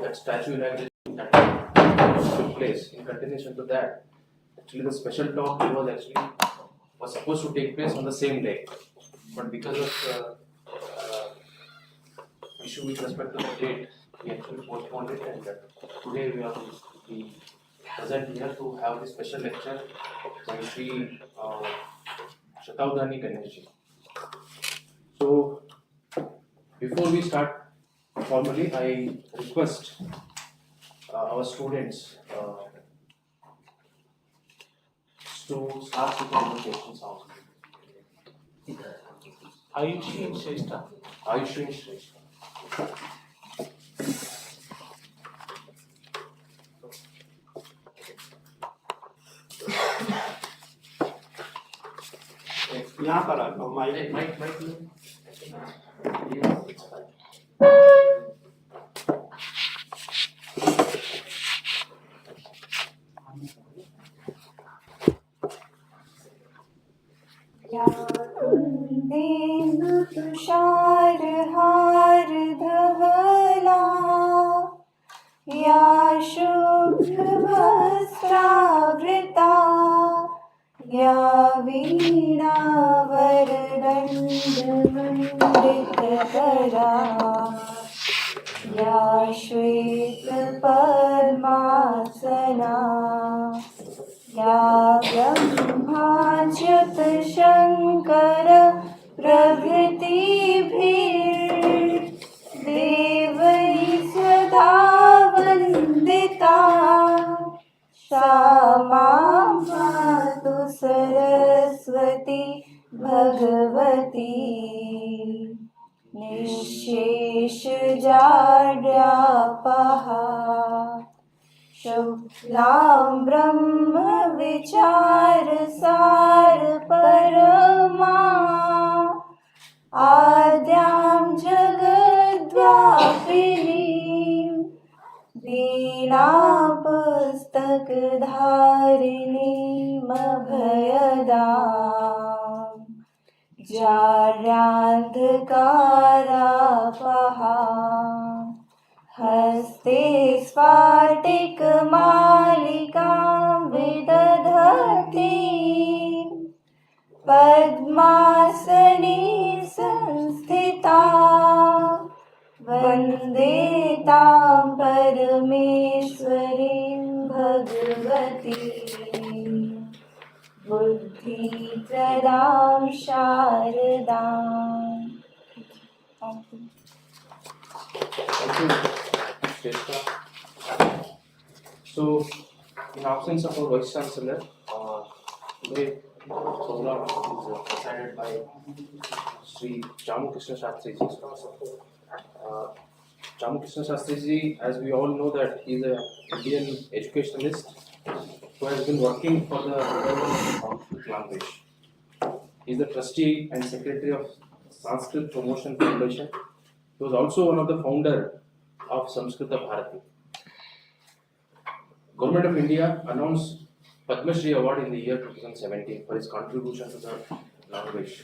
that statue inauguration that took place, in continuation to that, actually the special talk was supposed to take place on the same day, but because of issue with respect to the date, we actually postponed it, and today we are present here to have the special lecture by Sri Shatabdhani Ganeshji. So, before we start formally, I request our students to start with the invocation sound. Ayushi and Shrestha. Ayushi and Shrestha. यहाँ पर आ जाओ mic Tushar हार धवला या शुभ्र वस्त्रावृता या वीणा वरदण्ड मंडितकरा या श्वेत पद्मासना या ब्रह्माच्युत शंकर प्रभृतिभिर्देवैः सदा वन्दिता सा मां पातु सरस्वती भगवती निःशेषजाड्यापहा शुक्लां ब्रह्म विचार सार परमा आद्यां जगद्व्यापिनीं वीणापुस्तकधारिणीमभयदां जाड्यान्धकारापहा हस्ते स्फाटिकमालिकां विदधती पद्मासने संस्थिता वन्दे तां परमेश्वरीं भगवतीं बुद्धिप्रदां शारदाम्। So, in absence of our Vice Chancellor, today program is presided by Sri Jamu Krishna Shastriji. Jamu Krishna Shastriji, as we all know, that he is an Indian educationalist who has been working for the development of Sanskrit language. He is the trustee and secretary of Sanskrit Promotion Foundation. He was also one of the founder of Samskrita Bharati. Government of India announced Padma Shri Award in the year 2017 for his contribution to the language.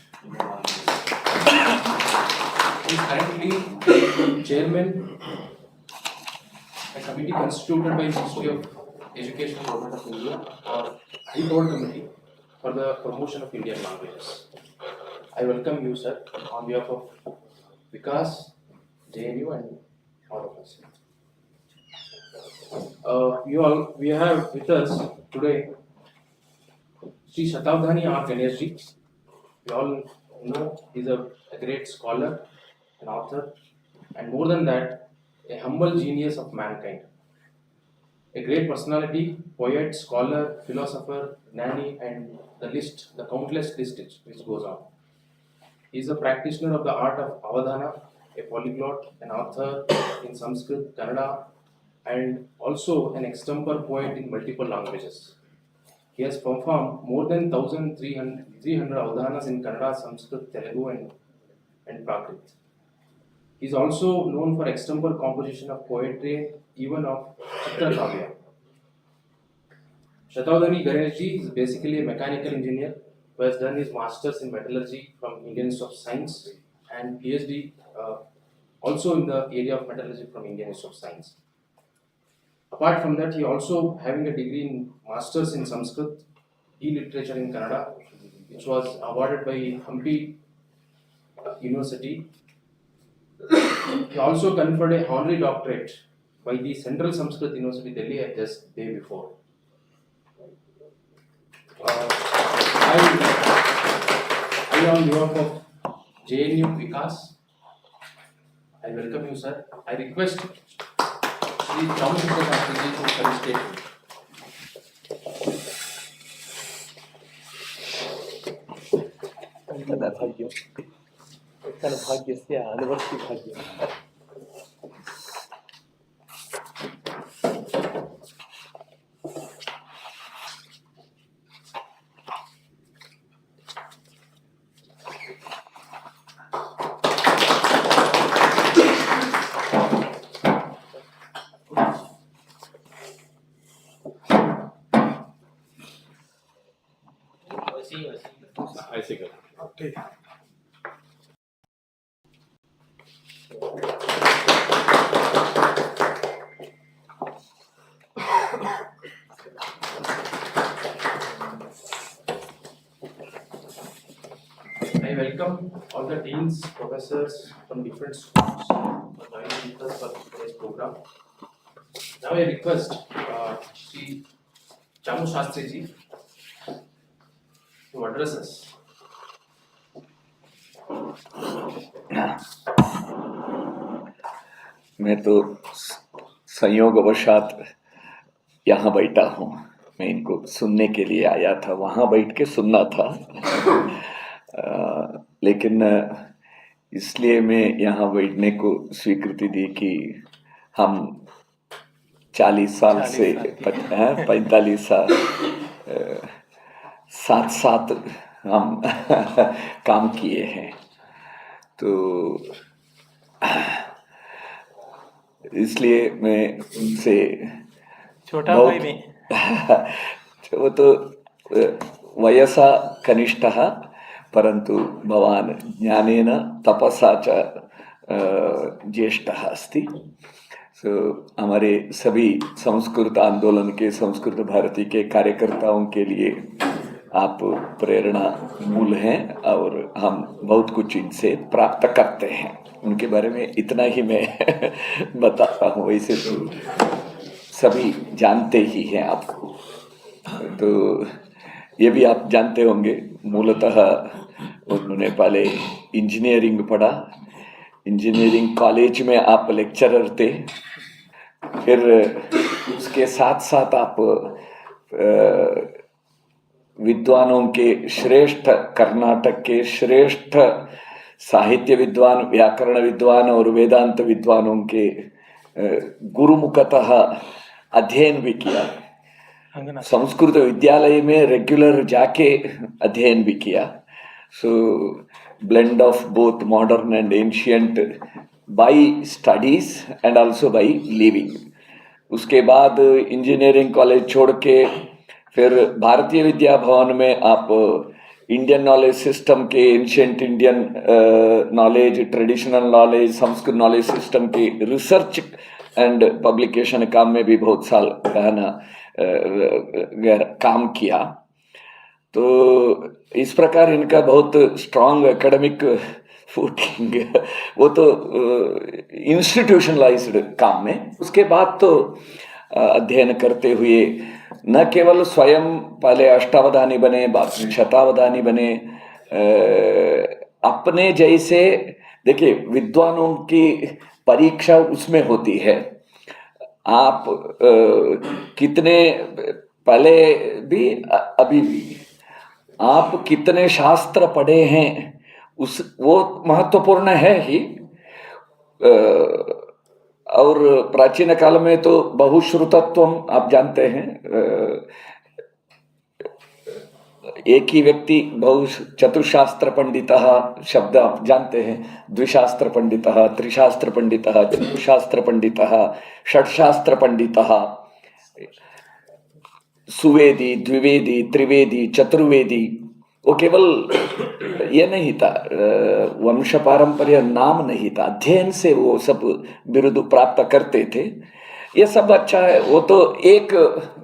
He is currently chairman a committee constituted by Ministry of Education, Government of India, or High Board Committee for the promotion of Indian languages. I welcome you, sir, on behalf of Vikas, JNU, and all of us. We have with us today Sri Shatabdhani Ganeshji. We all know he is a great scholar, an author, and more than that, a humble genius of mankind. A great personality, poet, scholar, philosopher, gnani, and the countless list which goes on. He is a practitioner of the art of avadhana, a polyglot, an author in Sanskrit, Kannada, and also an extempore poet in multiple languages. He has performed more than 1,300 avadhanas in Kannada, Sanskrit, Telugu, and Prakrit. He is also known for extempore composition of poetry, even of Chitra Kavya. Shatabdhani Ganeshji is basically a mechanical engineer who has done his masters in metallurgy from Indian Institute of Science and PhD also in the area of metallurgy from Indian Institute of Science. Apart from that, he also having a degree in Masters in Sanskrit, e-literature in Kannada, which was awarded by Hampi University. He also conferred a honorary doctorate by the Central Sanskrit University, Delhi, just day before. I on behalf of JNU Vikas, I welcome you, sir. I request Sri Chamushika Shastriji to come stage. भाग्यस्य अनुवर्ति भाग्यम् ऐसे कर ठीक है I welcome all the deans, professors from different schools for joining with us for today's program. Now I request Sri Chamu Shastriji to address us. मैं तो संयोगवशात यहाँ बैठा हूँ। मैं इनको सुनने के लिए आया था, वहाँ बैठ के सुनना था। लेकिन इसलिए मैं यहाँ बैठने को स्वीकृति दी कि हम 40 साल से 45 साल साथ साथ हम काम किए हैं, तो इसलिए मैं उनसे छोटा भाई में वो तो वयसा कनिष्ठः परंतु भवान् ज्ञानेन तपसा च ज्येष्ठः अस्ति। हमारे सभी संस्कृत आंदोलन के, संस्कृत भारती के कार्यकर्ताओं के लिए आप प्रेरणा मूल हैं और हम बहुत कुछ इनसे प्राप्त करते हैं। उनके बारे में इतना ही मैं बताता हूँ, वैसे तो सभी जानते ही हैं आपको। तो ये भी आप जानते होंगे, मूलतः उन्होंने पहले इंजीनियरिंग पढ़ा, इंजीनियरिंग कॉलेज में आप लेक्चरर थे, फिर उसके साथ साथ आप विद्वानों के श्रेष्ठ, कर्नाटक के श्रेष्ठ साहित्य विद्वान, व्याकरण विद्वान और वेदांत विद्वानों के गुरुमुखतः अध्ययन भी किया। संस्कृत विद्यालय में रेगुलर जाके अध्ययन भी किया। Blend of both modern and ancient by studies and also by living. उसके बाद इंजीनियरिंग कॉलेज छोड़ के फिर भारतीय विद्या भवन में आप इंडियन नॉलेज सिस्टम के, ancient Indian knowledge, traditional knowledge, Sanskrit knowledge system के रिसर्च एंड पब्लिकेशन काम में भी बहुत साल काम किया। तो इस प्रकार इनका बहुत स्ट्रांग एकेडमिक फुटिंग, वो तो इंस्टीट्यूशनलाइज्ड काम में। उसके बाद तो अध्ययन करते हुए न केवल स्वयं पहले अष्टावधानी बने, बाद में शतावधानी बने, अपने जैसे, देखिए विद्वानों की परीक्षा उसमें होती है। आप कितने पहले भी अभी भी आप कितने शास्त्र पढ़े हैं उस वो महत्वपूर्ण है ही। और प्राचीन काल में तो बहुश्रुतत्व आप जानते हैं, एक ही व्यक्ति बहु चतुशास्त्र पंडितः शब्द आप जानते हैं, द्विशास्त्र पंडितः, त्रिशास्त्र पंडितः, चतुशास्त्र पंडितः, षट्शास्त्र पंडितः, सुवेदी, द्विवेदी, त्रिवेदी, चतुर्वेदी। वो केवल ये नहीं था, वंश पारंपर्य नाम नहीं था, अध्ययन से वो सब बिरुद प्राप्त करते थे। ये सब अच्छा है, वो तो एक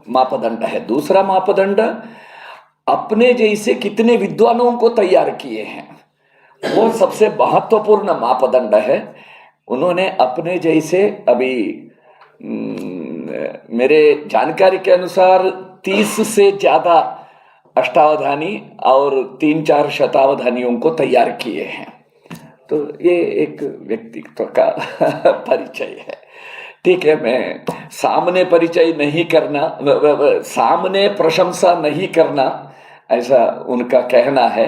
मापदंड है। दूसरा मापदंड, अपने जैसे कितने विद्वानों को तैयार किए हैं, वो सबसे महत्वपूर्ण मापदंड है। उन्होंने अपने जैसे अभी मेरे जानकारी के अनुसार 30 से ज्यादा अष्टावधानी और 3-4 शतावधानियों को तैयार किए हैं। तो ये एक व्यक्तित्व का परिचय है। ठीक है, मैं सामने परिचय नहीं करना, सामने प्रशंसा नहीं करना, ऐसा उनका कहना है।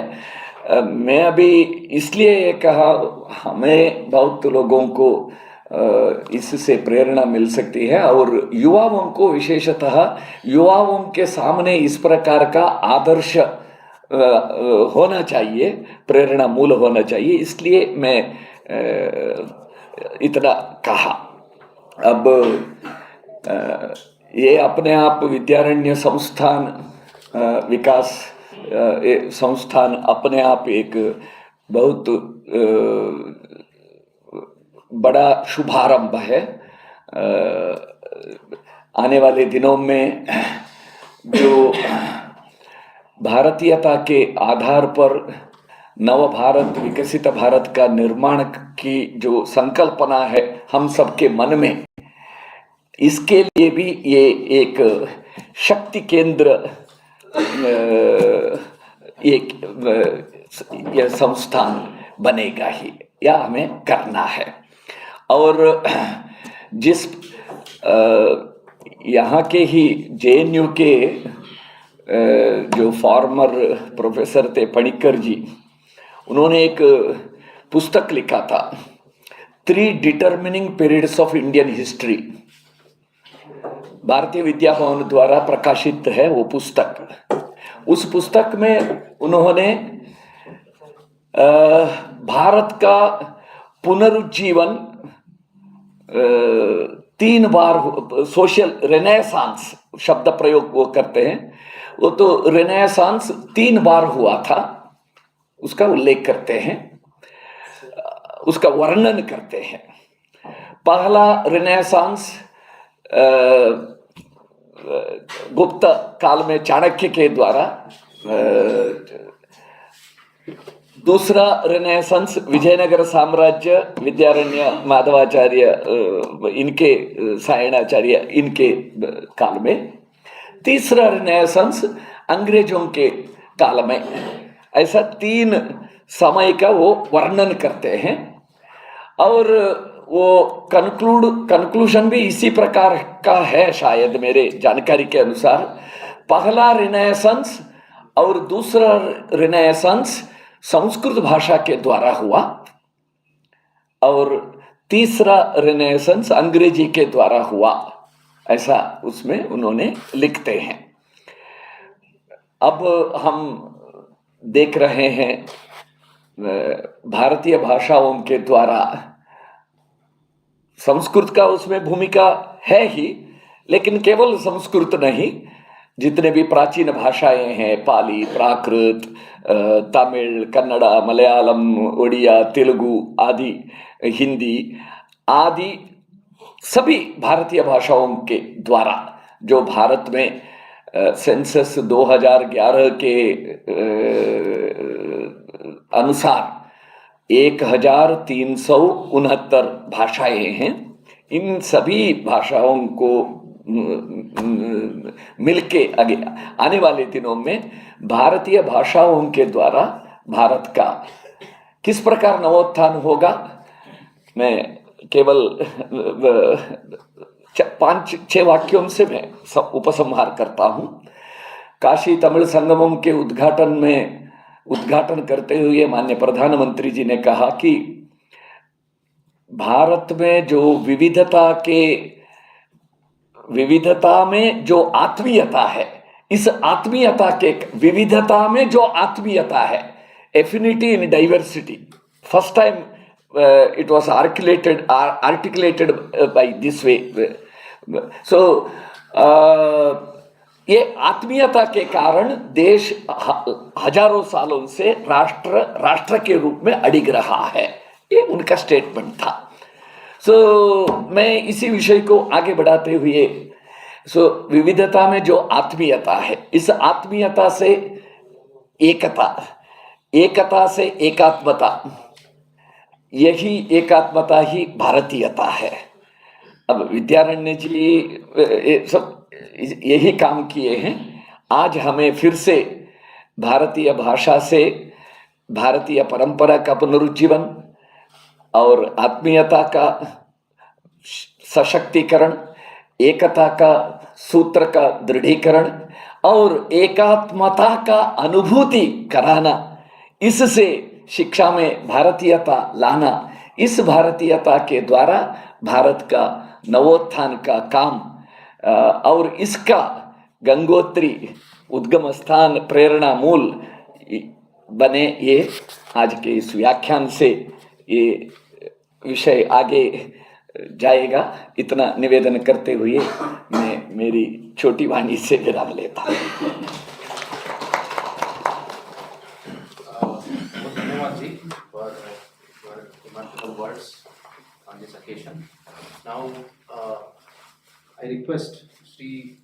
मैं अभी इसलिए ये कहा, हमें बहुत लोगों को इससे प्रेरणा मिल सकती है, और युवाओं को विशेषतः युवाओं के सामने इस प्रकार का आदर्श होना चाहिए, प्रेरणा मूल होना चाहिए, इसलिए मैं इतना कहा। अब ये अपने आप विद्यारण्य संस्थान विकास संस्थान अपने आप एक बहुत बड़ा शुभारंभ है। आने वाले दिनों में जो भारतीयता के आधार पर नव भारत, विकसित भारत का निर्माण की जो संकल्पना है हम सबके मन में, इसके लिए भी ये एक शक्ति केंद्र, एक यह संस्थान बनेगा ही, या हमें करना है। और जिस यहाँ के ही JNU के जो फॉर्मर प्रोफेसर थे पणिक्कर जी, उन्होंने एक पुस्तक लिखा था, 3 determining periods of Indian history. Bharatiya Vidya Bhavan द्वारा प्रकाशित है वो पुस्तक। उस पुस्तक में उन्होंने भारत का पुनरुज्जीवन 3 बार, सोशल रेनेसांस शब्द प्रयोग वो करते हैं, वो तो रेनेसांस 3 बार हुआ था, उसका उल्लेख करते हैं, उसका वर्णन करते हैं। पहला रेनेसांस गुप्त काल में चाणक्य के द्वारा, दूसरा रेनेसांस विजयनगर साम्राज्य, विद्यारण्य, माधवाचार्य, इनके सायणाचार्य, इनके काल में। तीसरा रेनेसांस अंग्रेजों के काल में। ऐसा 3 समय का वो वर्णन करते हैं, और वो कंक्लूजन भी इसी प्रकार का है शायद, मेरे जानकारी के अनुसार। पहला रेनेसांस और दूसरा रेनेसांस संस्कृत भाषा के द्वारा हुआ, और तीसरा रेनेसांस अंग्रेजी के द्वारा हुआ, ऐसा उसमें उन्होंने लिखते हैं। अब हम देख रहे हैं भारतीय भाषाओं के द्वारा, संस्कृत का उसमें भूमिका है ही, लेकिन केवल संस्कृत नहीं, जितने भी प्राचीन भाषाएं हैं, पाली, प्राकृत, तमिल, कन्नड़ा, मलयालम, उड़िया, तेलुगु आदि, हिंदी आदि, सभी भारतीय भाषाओं के द्वारा जो भारत में सेंसस 2011 के अनुसार 1369 भाषाएं हैं। इन सभी भाषाओं को मिलके आगे आने वाले दिनों में भारतीय भाषाओं के द्वारा भारत का किस प्रकार नवोत्थान होगा, मैं केवल 5-6 वाक्यों से मैं उपसंहार करता हूँ। काशी तमिल संगमम के उद्घाटन करते हुए माननीय प्रधानमंत्री जी ने कहा कि भारत में जो विविधता में जो आत्मीयता है, इस आत्मीयता के विविधता में जो आत्मीयता है, affinity in diversity, first time it was articulated by this way. So ये आत्मीयता के कारण देश हजारों सालों से राष्ट्र के रूप में अडिग रहा है, ये उनका स्टेटमेंट था। मैं इसी विषय को आगे बढ़ाते हुए विविधता में जो आत्मीयता है, इस आत्मीयता से एकता, एकता से एकात्मता, यही एकात्मता ही भारतीयता है। अब विद्यारण्य जी सब यही काम किए हैं। आज हमें फिर से भारतीय भाषा से भारतीय परंपरा का पुनरुज्जीवन और आत्मीयता का सशक्तिकरण, एकता का सूत्र का दृढ़ीकरण और एकात्मता का अनुभूति कराना, इससे शिक्षा में भारतीयता लाना, इस भारतीयता के द्वारा भारत का नवोत्थान का काम और इसका गंगोत्री उद्गम स्थान प्रेरणा मूल बने, ये आज के इस व्याख्यान से ये विषय आगे जाएगा। इतना निवेदन करते हुए मैं मेरी छोटी वाणी से विराम लेता हूँ। धन्यवाद जी for your remarkable words on this occasion. Now I request Sri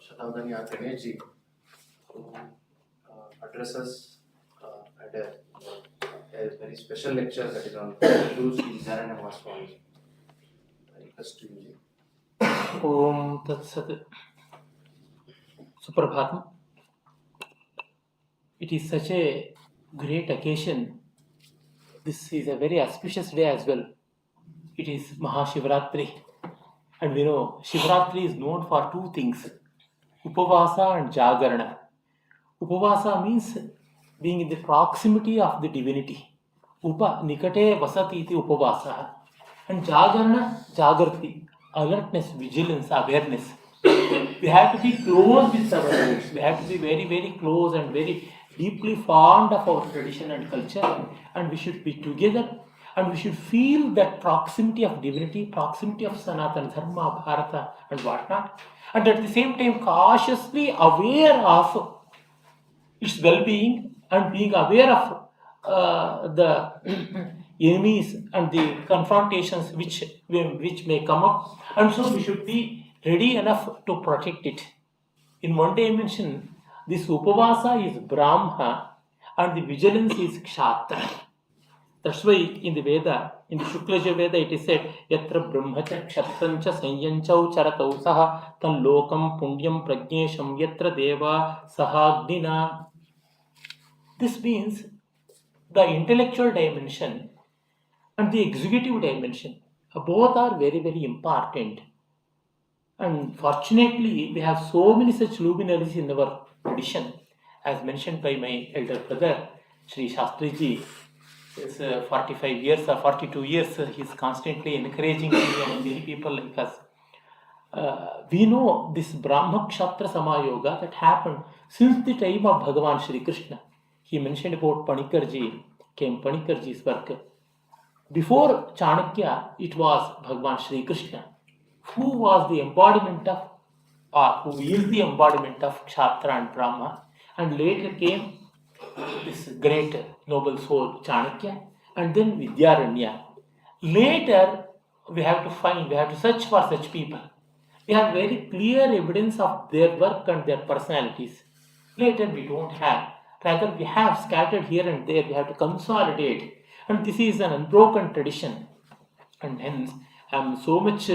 Shatabdhani Ganesh ji to address us at a very special lecture that is on Guru Sri VIDYARANYA MAHASWAMIJI. I request you ji. Om Tat Sat. Suprabhatam. It is such a great occasion. This is a very auspicious day as well. It is Mahashivratri. And we know Shivratri is known for two things, Upavasa and Jagarana. Upavasa means being in the proximity of the divinity. Upa nikate vasati iti upavasa. And Jagarana, Jagarti, alertness, vigilance, awareness. We have to be close with our roots. We have to be very, very close and very deeply fond of our tradition and culture. And we should be together. And we should feel that proximity of divinity, proximity of Sanatana Dharma, Bharata, and whatnot. And at the same time, cautiously aware of its well-being and being aware of the enemies and the confrontations which may come up. And so we should be ready enough to protect it. In one dimension, this Upavasa is Brahma and the vigilance is Kshatra. That's why in the Veda, in the Shuklaja Veda, it is said, Yatra Brahmacha Kshatrancha Sanyanchau Charatau Saha Tan Lokam Punyam Prajnesham Yatra Deva Sahagnina. This means the intellectual dimension and the executive dimension, both are very, very important. And fortunately, we have so many such luminaries in our tradition, as mentioned by my elder brother, Sri Shastriji. It's 45 years or 42 years, he's constantly encouraging me and many people like us. We know this Brahma Kshatra Samayoga that happened since the time of Bhagavan Shri Krishna. He mentioned about Panikarji, came Panikarji's work. Before Chanakya, it was Bhagavan Shri Krishna, who was the embodiment of, or who is the embodiment of Kshatra and Brahma, and later came this great noble soul Chanakya, and then Vidyaranya. Later, we have to search for such people. We have very clear evidence of their work and their personalities. Later, we don't have. Rather, we have scattered here and there. We have to consolidate. And this is an unbroken tradition. And hence, I am so much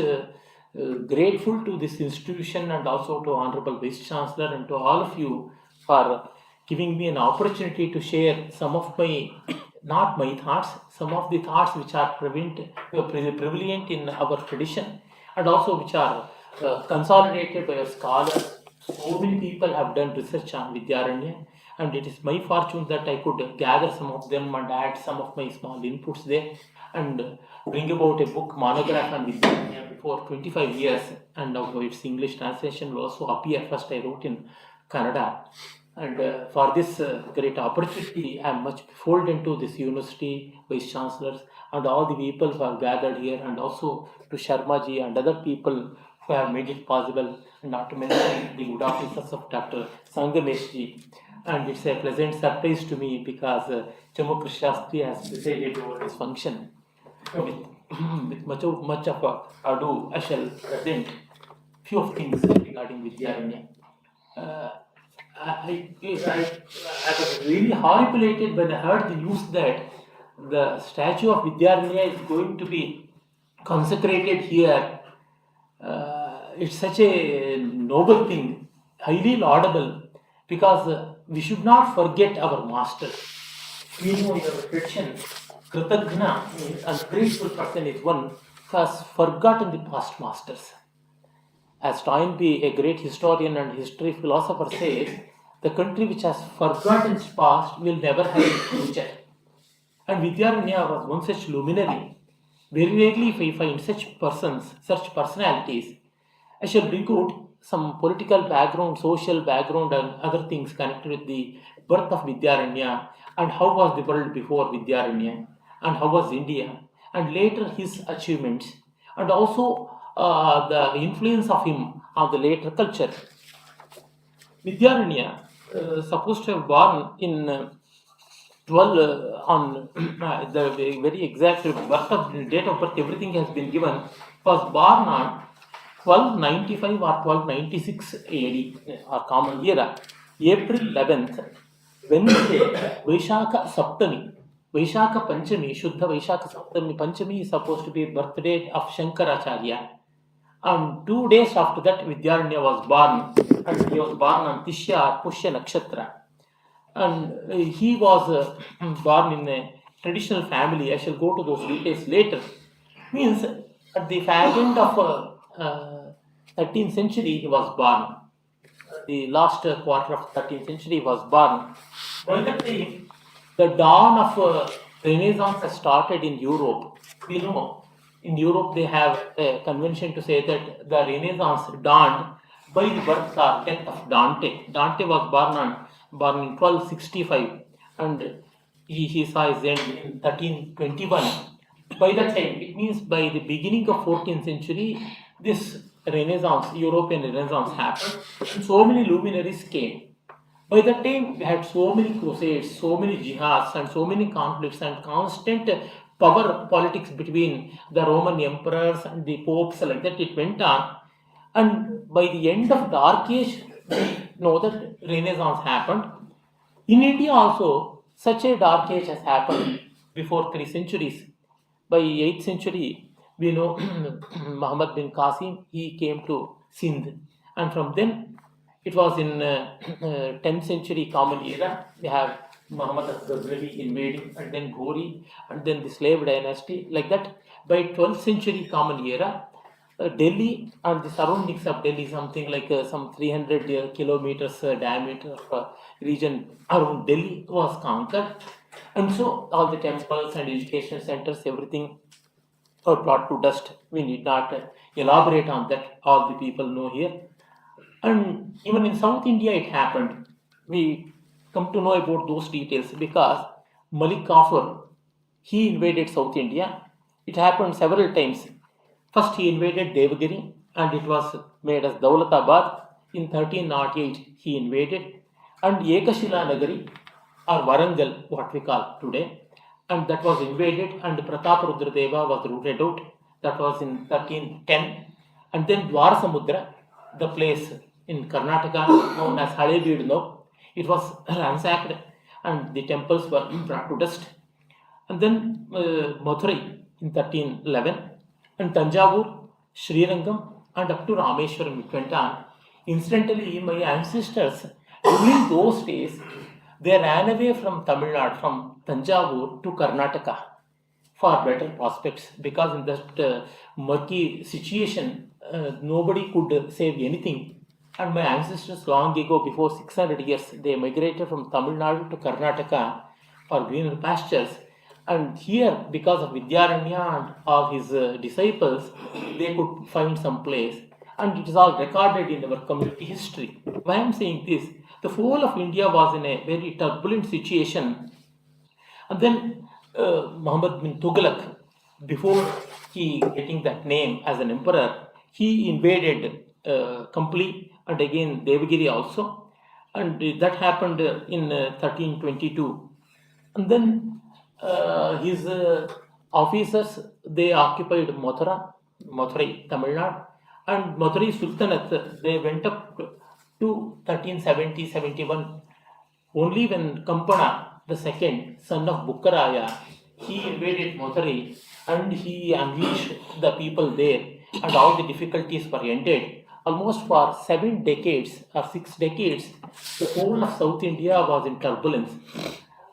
grateful to this institution and also to Honorable Vice Chancellor and to all of you for giving me an opportunity to share some of my, not my thoughts, some of the thoughts which are prevalent in our tradition and also which are consolidated by our scholars. So many people have done research on Vidyaranya, and it is my fortune that I could gather some of them and add some of my small inputs there and bring about a book monograph on Vidyaranya before 25 years, and now its English translation will also appear. First I wrote in Kannada. And for this great opportunity, I am much beholden to this university, vice chancellors, and all the people who have gathered here, and also to Sharma ji and other people who have made it possible, and not to mention the good officers of Dr. Sangamesh ji. And it's a pleasant surprise to me because Chamu Krishastri has presided over this function with with much of ado, I shall present few of things regarding Vidyaranya. Uh, I was really horripilated when I heard the news that the statue of Vidyaranya is going to be consecrated here. It's such a noble thing, highly laudable, because we should not forget our master. We know in our tradition, Kritagna, a grateful person, is one who has forgotten the past masters. As Toynbee, a great historian and history philosopher, says, the country which has forgotten its past will never have its future. And Vidyaranya was one such luminary. Very rarely if I find such persons, such personalities. I shall bring out some political background, social background, and other things connected with the birth of Vidyaranya and how was the world before Vidyaranya and how was India and later his achievements and also the influence of him on the later culture. Vidyaranya supposed to have born in 12 on the very exact birth of date of birth, everything has been given, was born on 1295 or 1296 AD or common era, April 11th, Wednesday, Vaishaka Saptami. Vaishaka Panchami, Shuddha Vaishaka Saptami Panchami is supposed to be birthday of Shankaracharya. And 2 days after that, Vidyaranya was born, and he was born on Tishya Pushya Nakshatra. And he was born in a traditional family. I shall go to those details later. Means at the fag end of 13th century he was born. The last quarter of 13th century he was born. By that time, the dawn of Renaissance has started in Europe. We know in Europe they have a convention to say that the Renaissance dawned by the birth or death of Dante. Dante was born in 1265 and he saw his end in 1321. By that time, it means by the beginning of 14th century, this Renaissance, European Renaissance happened and so many luminaries came. By that time, we had so many crusades, so many jihads, and so many conflicts and constant power politics between the Roman emperors and the popes, like that it went on. And by the end of Dark Age, we know that Renaissance happened. In India also, such a Dark Age has happened before 3 centuries. By 8th century, we know Muhammad bin Qasim, he came to Sindh. And from then, it was in 10th century common era, we have Muhammad al-Ghazali invading, and then Ghori, and then the slave dynasty, like that. By 12th century common era, Delhi and the surroundings of Delhi, something like some 300 kilometers diameter of region around Delhi was conquered. And so all the temples and education centers, everything were brought to dust. We need not elaborate on that. All the people know here. And even in South India it happened. We come to know about those details because Malik Kafur, he invaded South India. It happened several times. First he invaded Devagiri and it was made as Daulatabad. In 1308 he invaded, and Ekashila Nagari or Warangal, what we call today, and that was invaded, and Pratap Deva was rooted out. That was in 1310. And then Dwarasamudra, the place in Karnataka known as Halebeedu now, it was ransacked and the temples were brought to dust. And then Madurai in 1311, and Tanjavur, Srirangam, and up to Rameshwaram it went on. Incidentally, my ancestors during those days, they ran away from Tamil Nadu, from Tanjavur to Karnataka for better prospects, because in that murky situation, nobody could save anything. And my ancestors long ago, before 600 years, they migrated from Tamil Nadu to Karnataka for greener pastures. And here, because of Vidyaranya and all his disciples, they could find some place. And it is all recorded in our community history. Why I am saying this? The whole of India was in a very turbulent situation. And then Muhammad bin Tughlaq, before he getting that name as an emperor, he invaded Kampli and again Devagiri also. And that happened in 1322. And then his officers, they occupied Madurai, Tamil Nadu, and Madurai Sultanate, they went up to 1370-71. Only when Kampana, the second son of Bukkaraya, he invaded Madurai and he unleashed the people there, and all the difficulties were ended. Almost for 7 decades or 6 decades, the whole of South India was in turbulence.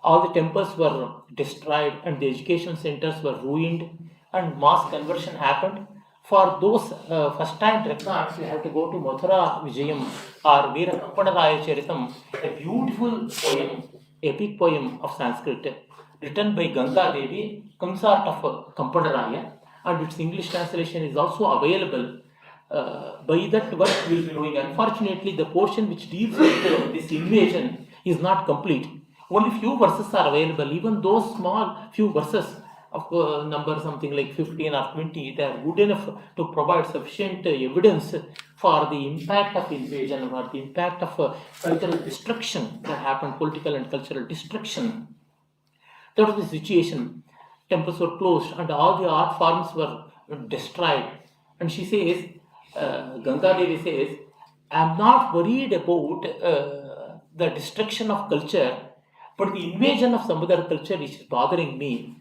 All the temples were destroyed and the education centers were ruined, and mass conversion happened. For those first time records, you have to go to Mathura Vijayam or Veera Kampanaraya Charitam, a beautiful poem, epic poem of Sanskrit, written by Ganga Devi, consort of Kampanaraya, and its English translation is also available. By that work we will be doing. Unfortunately, the portion which deals with this invasion is not complete. Only few verses are available. Even those small few verses of number something like 15 or 20, they are good enough to provide sufficient evidence for the impact of invasion or the impact of cultural destruction that happened, political and cultural destruction. That was the situation. Temples were closed and all the art forms were destroyed. And she says, Ganga Devi says, I am not worried about the destruction of culture, but the invasion of some other culture which is bothering me.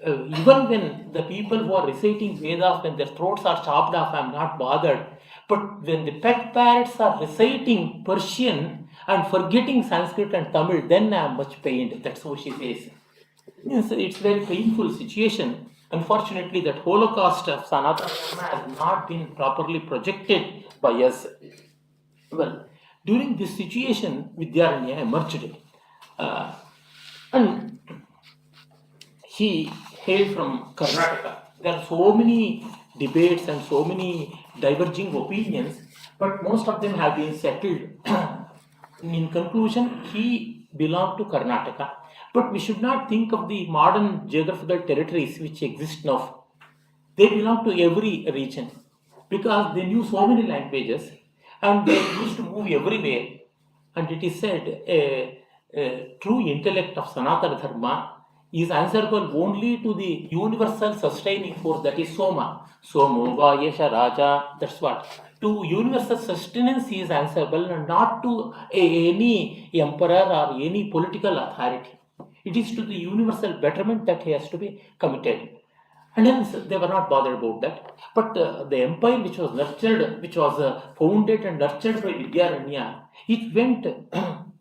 Even when the people who are reciting Vedas, when their throats are chopped off, I am not bothered. But when the pet parrots are reciting Persian and forgetting Sanskrit and Tamil, then I am much pained. That's how she says. Yes, it's a very painful situation. Unfortunately, that Holocaust of Sanatana Dharma has not been properly projected by us. Well, during this situation, Vidyaranya emerged. And he hailed from Karnataka. There are so many debates and so many diverging opinions, but most of them have been settled. In conclusion, he belonged to Karnataka. But we should not think of the modern geographical territories which exist now. They belong to every region because they knew so many languages and they used to move everywhere. And it is said a true intellect of Sanatana Dharma is answerable only to the universal sustaining force, that is Soma. Somo Vayesha Raja, that's what. To universal sustenance he is answerable and not to any emperor or any political authority. It is to the universal betterment that he has to be committed. And hence they were not bothered about that. But the empire which was nurtured, which was founded and nurtured by Vidyaranya, it went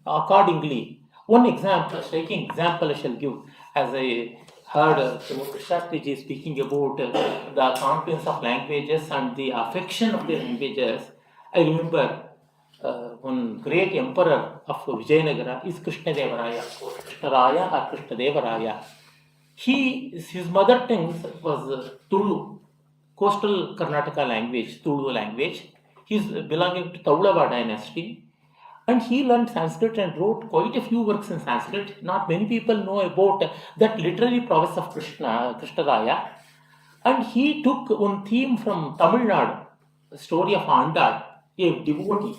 accordingly. One example, striking example I shall give, as I heard Shastriji speaking about the confluence of languages and the affection of the languages. I remember one great emperor of Vijayanagara is Krishnadevaraya, Krishnaraya or Krishnadevaraya. His mother tongue was Tulu, coastal Karnataka language, Tulu language. He is belonging to Taulava dynasty. And he learned Sanskrit and wrote quite a few works in Sanskrit. Not many people know about that literary prowess of Krishnaraya. And he took one theme from Tamil Nadu, the story of Andal, a devotee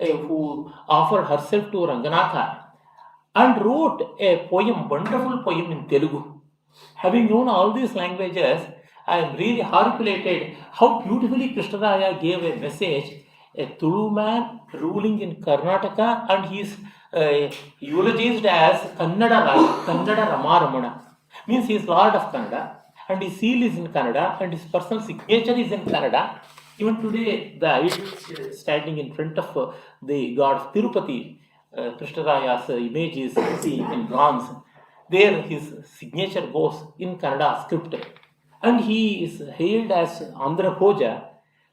who offered herself to Ranganatha, and wrote a poem, wonderful poem in Telugu. Having known all these languages, I am really horrified how beautifully Krishnaraya gave a message. A Tulu man ruling in Karnataka, and he is eulogized as Kannada Ramaramana. Means he is Lord of Kannada, and his seal is in Kannada, and his personal signature is in Kannada. Even today, the idol standing in front of the god of Tirupati, Krishnaraya's image is seen in bronze. There his signature goes in Kannada script. And he is hailed as Andhra Bhoja,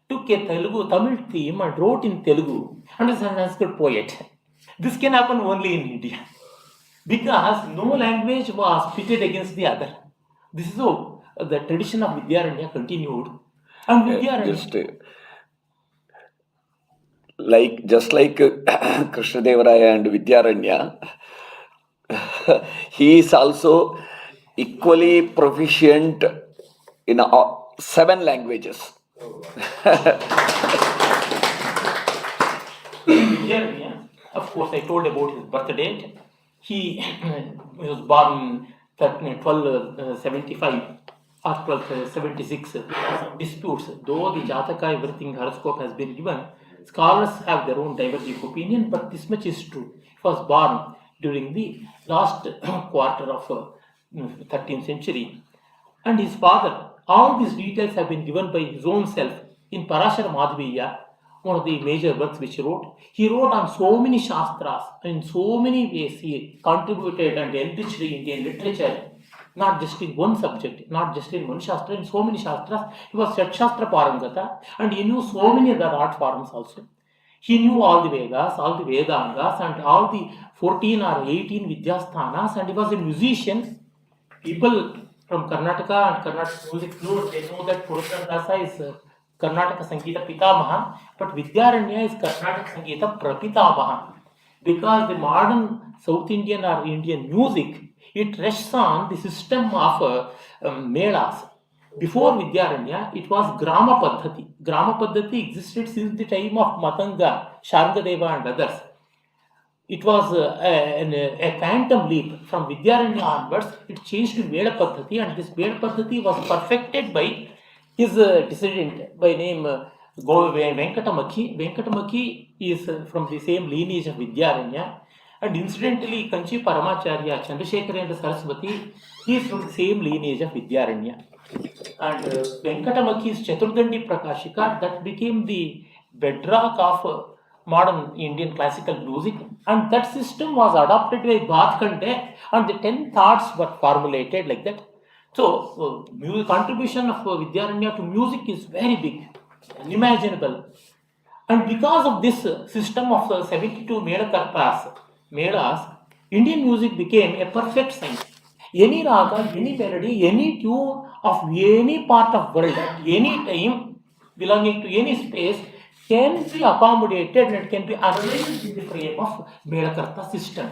took a Tamil theme and wrote in Telugu and is a Sanskrit poet. This can happen only in India because no language was pitted against the other. This is how the tradition of Vidyaranya continued. And Vidyaranya... Just like Krishnadevaraya and Vidyaranya, he is also equally proficient in 7 languages. Vidyaranya, of course, I told about his birth date. He was born in 1275. Article 76, disputes. Though the Jataka, everything horoscope has been given, scholars have their own diverging opinion, but this much is true. It was born during the last quarter of 13th century. And his father, all these details have been given by his own self in Parashara Madhviya, one of the major works which he wrote. He wrote on so many Shastras, in so many ways he contributed and enriched the Indian literature, not just in one subject, not just in one Shastra, in so many Shastras. He was Shat Shastra Parangata, and he knew so many other art forms also. He knew all the Vedas, all the Vedangas, and all the 14 or 18 Vidyasthanas, and he was a musician. People from Karnataka and Karnataka music know, they know that Purushadasa is Karnataka Sangeeta Pitamaha, but Vidyaranya is Karnataka Sangeeta Prapitamaha. Because the modern South Indian or Indian music, it rests on the system of melas. Before Vidyaranya, it was Grama Paddhati. Grama Paddhati existed since the time of Matanga, Sharngadeva and others. It was a quantum leap. From Vidyaranya onwards, it changed to Veda Paddhati, and this Veda Paddhati was perfected by his descendant by name Venkatamaki. Venkatamaki is from the same lineage of Vidyaranya, and incidentally, Kanchi Paramacharya, Chandrasekharendra Saraswati, he is from the same lineage of Vidyaranya. And Venkatamaki's Chaturdandi Prakashika, that became the bedrock of modern Indian classical music, and that system was adopted by Bhatkande, and the 10 thoughts were formulated like that. So, contribution of Vidyaranya to music is very big, unimaginable. And because of this system of 72 Medas, Indian music became a perfect science. Any raga, any melody, any tune of any part of world at any time belonging to any space can be accommodated and can be arranged in the frame of Melakarta system.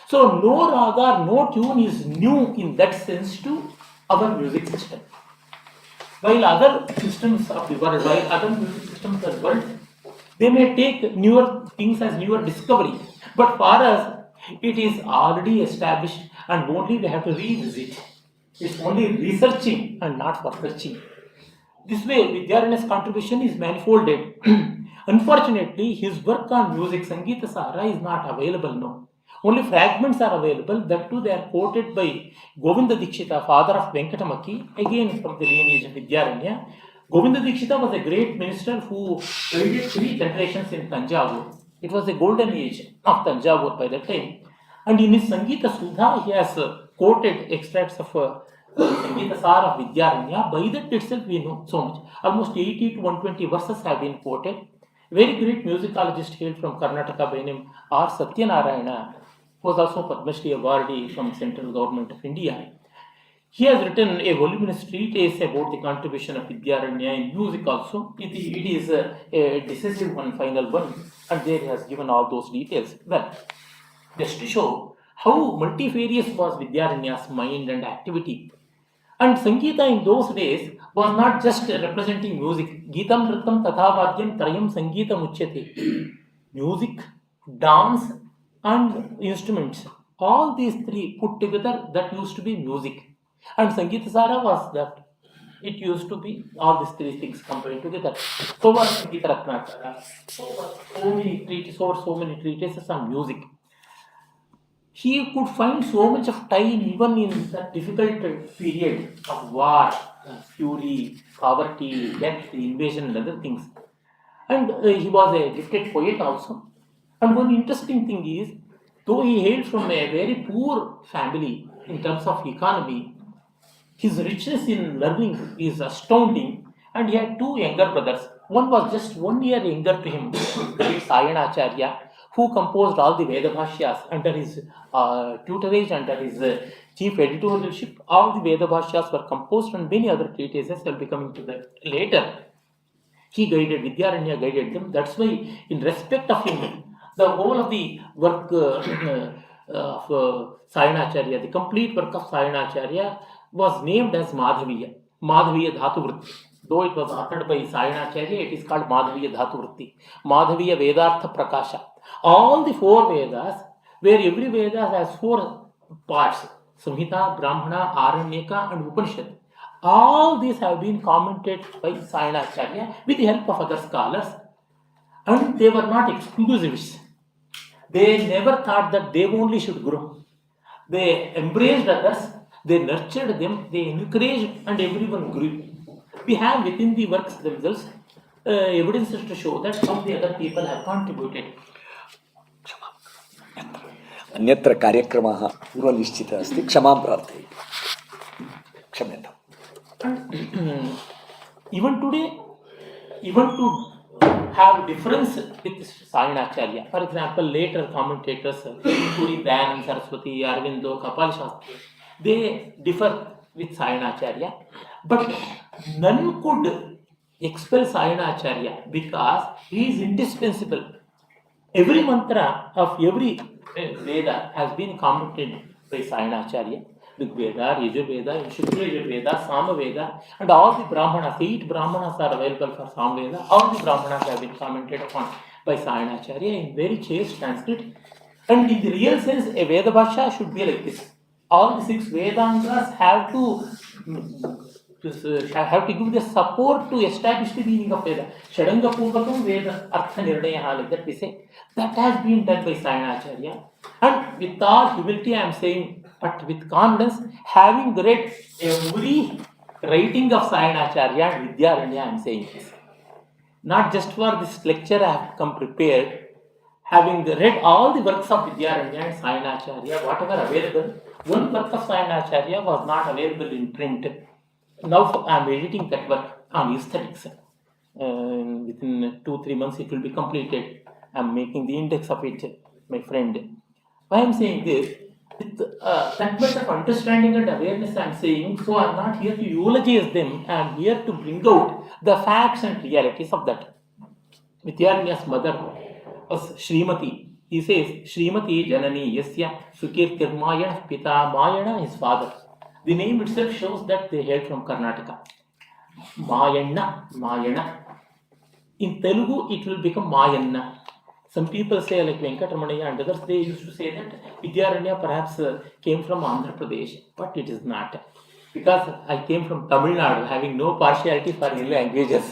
So no raga, no tune is new in that sense to our music system. While other systems of the world, while other music systems of the world, they may take newer things as newer discovery, but for us, it is already established and only we have to revisit. It's only researching and not for searching. This way, Vidyaranya's contribution is manifolded. Unfortunately, his work on music, Sangeeta Sara, is not available now. Only fragments are available, that too they are quoted by Govinda Dikshita, father of Venkatamaki, again from the lineage of Vidyaranya. Govinda Dikshita was a great minister who guided 3 generations in Tanjavur. It was the golden age of Tanjavur by that time. And in his Sangeeta Sudha, he has quoted extracts of Sangeeta Sara of Vidyaranya. By that itself, we know so much. Almost 80 to 120 verses have been quoted. Very great musicologist hailed from Karnataka by name R. Satyanarayana, who was also Padma Shri awardee from central government of India. He has written a voluminous treatise about the contribution of Vidyaranya in music also. It is a decisive one, final one, and there he has given all those details. Well, just to show how multifarious was Vidyaranya's mind and activity. And Sangeeta in those days was not just representing music. Geetam, Nritam, Tatha Trayam, Sangeetam Uchyate. Music, dance, and instruments. All these 3 put together, that used to be music. And Sangeeta Sara was that. It used to be all these 3 things combined together. So was Sangeeta Ratnakara. So many treatises on music. He could find so much of time even in that difficult period of war, fury, poverty, death, invasion, and other things. And he was a gifted poet also. And one interesting thing is, though he hailed from a very poor family in terms of economy, his richness in learning is astounding, and he had 2 younger brothers. One was just 1 year younger to him, Sayanacharya, who composed all the Veda Bhashyas under his tutorage, under his chief editorship. All the Veda Bhashyas were composed, and many other treatises will be coming to that later. He guided, Vidyaranya guided them. That's why, in respect of him, the whole of the work of Sayanacharya, the complete work of Sayanacharya, was named as Madhaviya Dhatu Vritti. Though it was authored by Sayanacharya, it is called Madhaviya Dhatu Vritti. Madhaviya Vedartha Prakasha. All the 4 Vedas, where every Veda has 4 parts, Samhita, Brahmana, Aranyaka, and Upanishad. All these have been commented by Sayanacharya with the help of other scholars, and they were not exclusivists. They never thought that they only should grow. They embraced others, they nurtured them, they encouraged, and everyone grew. We have within the works themselves evidences to show that some of the other people have contributed. अन्यत्र कार्यक्रमः पूर्वनिश्चितः अस्ति, क्षमां प्रार्थये, क्षम्यताम्. Even today, even to have difference with Sayanacharya, for example, later commentators, including Dayanand Saraswati, Arvindo, Kapal Shastri, they differ with Sayanacharya, but none could expel Sayanacharya because he is indispensable. Every mantra of every Veda has been commented by Sayanacharya. Rig Veda, Yajurveda, Shukla Yajurveda, Sama Veda, and all the Brahmanas, 8 Brahmanas are available for Sama Veda. All the Brahmanas have been commented upon by Sayanacharya in very chaste Sanskrit. And in the real sense, a Veda Bhasha should be like this. All the 6 Vedangas have to give the support to establish the meaning of Veda. Shadanga Purvakam Veda Artha Nirnaya, like that we say. That has been done by Sayanacharya. And with all humility, I am saying, but with confidence, having read every writing of Sayanacharya and Vidyaranya, I am saying this. Not just for this lecture I have come prepared. Having read all the works of Vidyaranya and Sayanacharya, whatever available, one work of Sayanacharya was not available in print. Now I am editing that work on aesthetics. Within 2-3 months it will be completed. I am making the index of it, my friend. Why I am saying this? With that much of understanding and awareness I am saying, so I am not here to eulogize them, I am here to bring out the facts and realities of that. Vidyaranya's mother was Srimati. He says, Srimati Janani Yasya Sukirtirmayana Pita Mayana, his father. The name itself shows that they hail from Karnataka. Mayana. In Telugu, it will become Mayanna. Some people say, like Venkatramanaya and others, they used to say that Vidyaranya perhaps came from Andhra Pradesh, but it is not. Because I came from Tamil Nadu, having no partiality for any languages.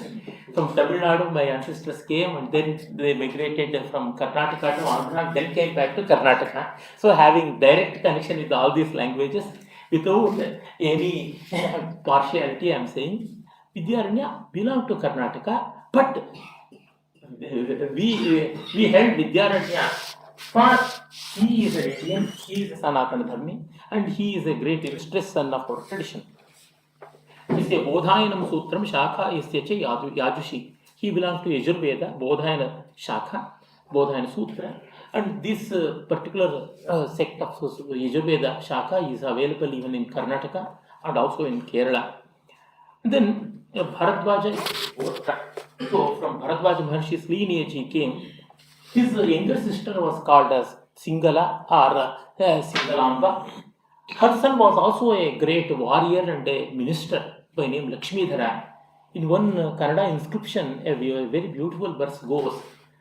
From Tamil Nadu, my ancestors came and then they migrated from Karnataka to Andhra, then came back to Karnataka. So having direct connection with all these languages, without any partiality, I am saying, Vidyaranya belonged to Karnataka, but we held Vidyaranya for he is a Indian, he is a Sanatana Dharmi, and he is a great illustrious son of our tradition. Isya Bodhayanam Sutram Shakha Isya Yajushi. He belongs to Yajurveda, Bodhayana Shakha, Bodhayana Sutra, and this particular sect of Yajurveda Shakha is available even in Karnataka and also in Kerala. Then Bharadwaja, so from Bharadwaja Maharshi's lineage he came. His younger sister was called as Singala or Singalamba. Her son was also a great warrior and a minister by name Lakshmidhara. In one Kannada inscription, a very beautiful verse goes,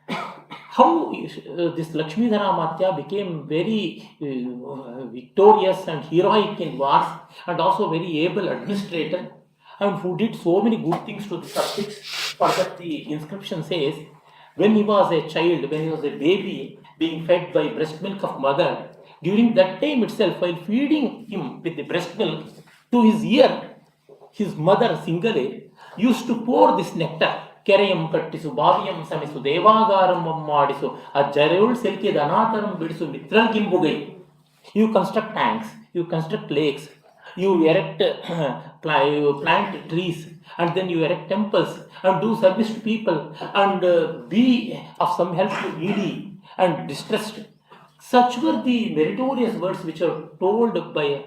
how this Lakshmidhara Matya became very victorious and heroic in wars and also very able administrator, and who did so many good things to the subjects. For that the inscription says, when he was a child, when he was a baby, being fed by breast milk of mother, during that time itself, while feeding him with the breast milk, to his ear, his mother Singale used to pour this nectar. Kerayam kattisu, bhaviyam samisu, devagaram mammadisu, ajjarul selki danataram bidisu, mitral gimbugai. You construct tanks, you construct lakes, you erect, you plant trees, and then you erect temples and do service to people and be of some help to needy and distressed. Such were the meritorious words which are told by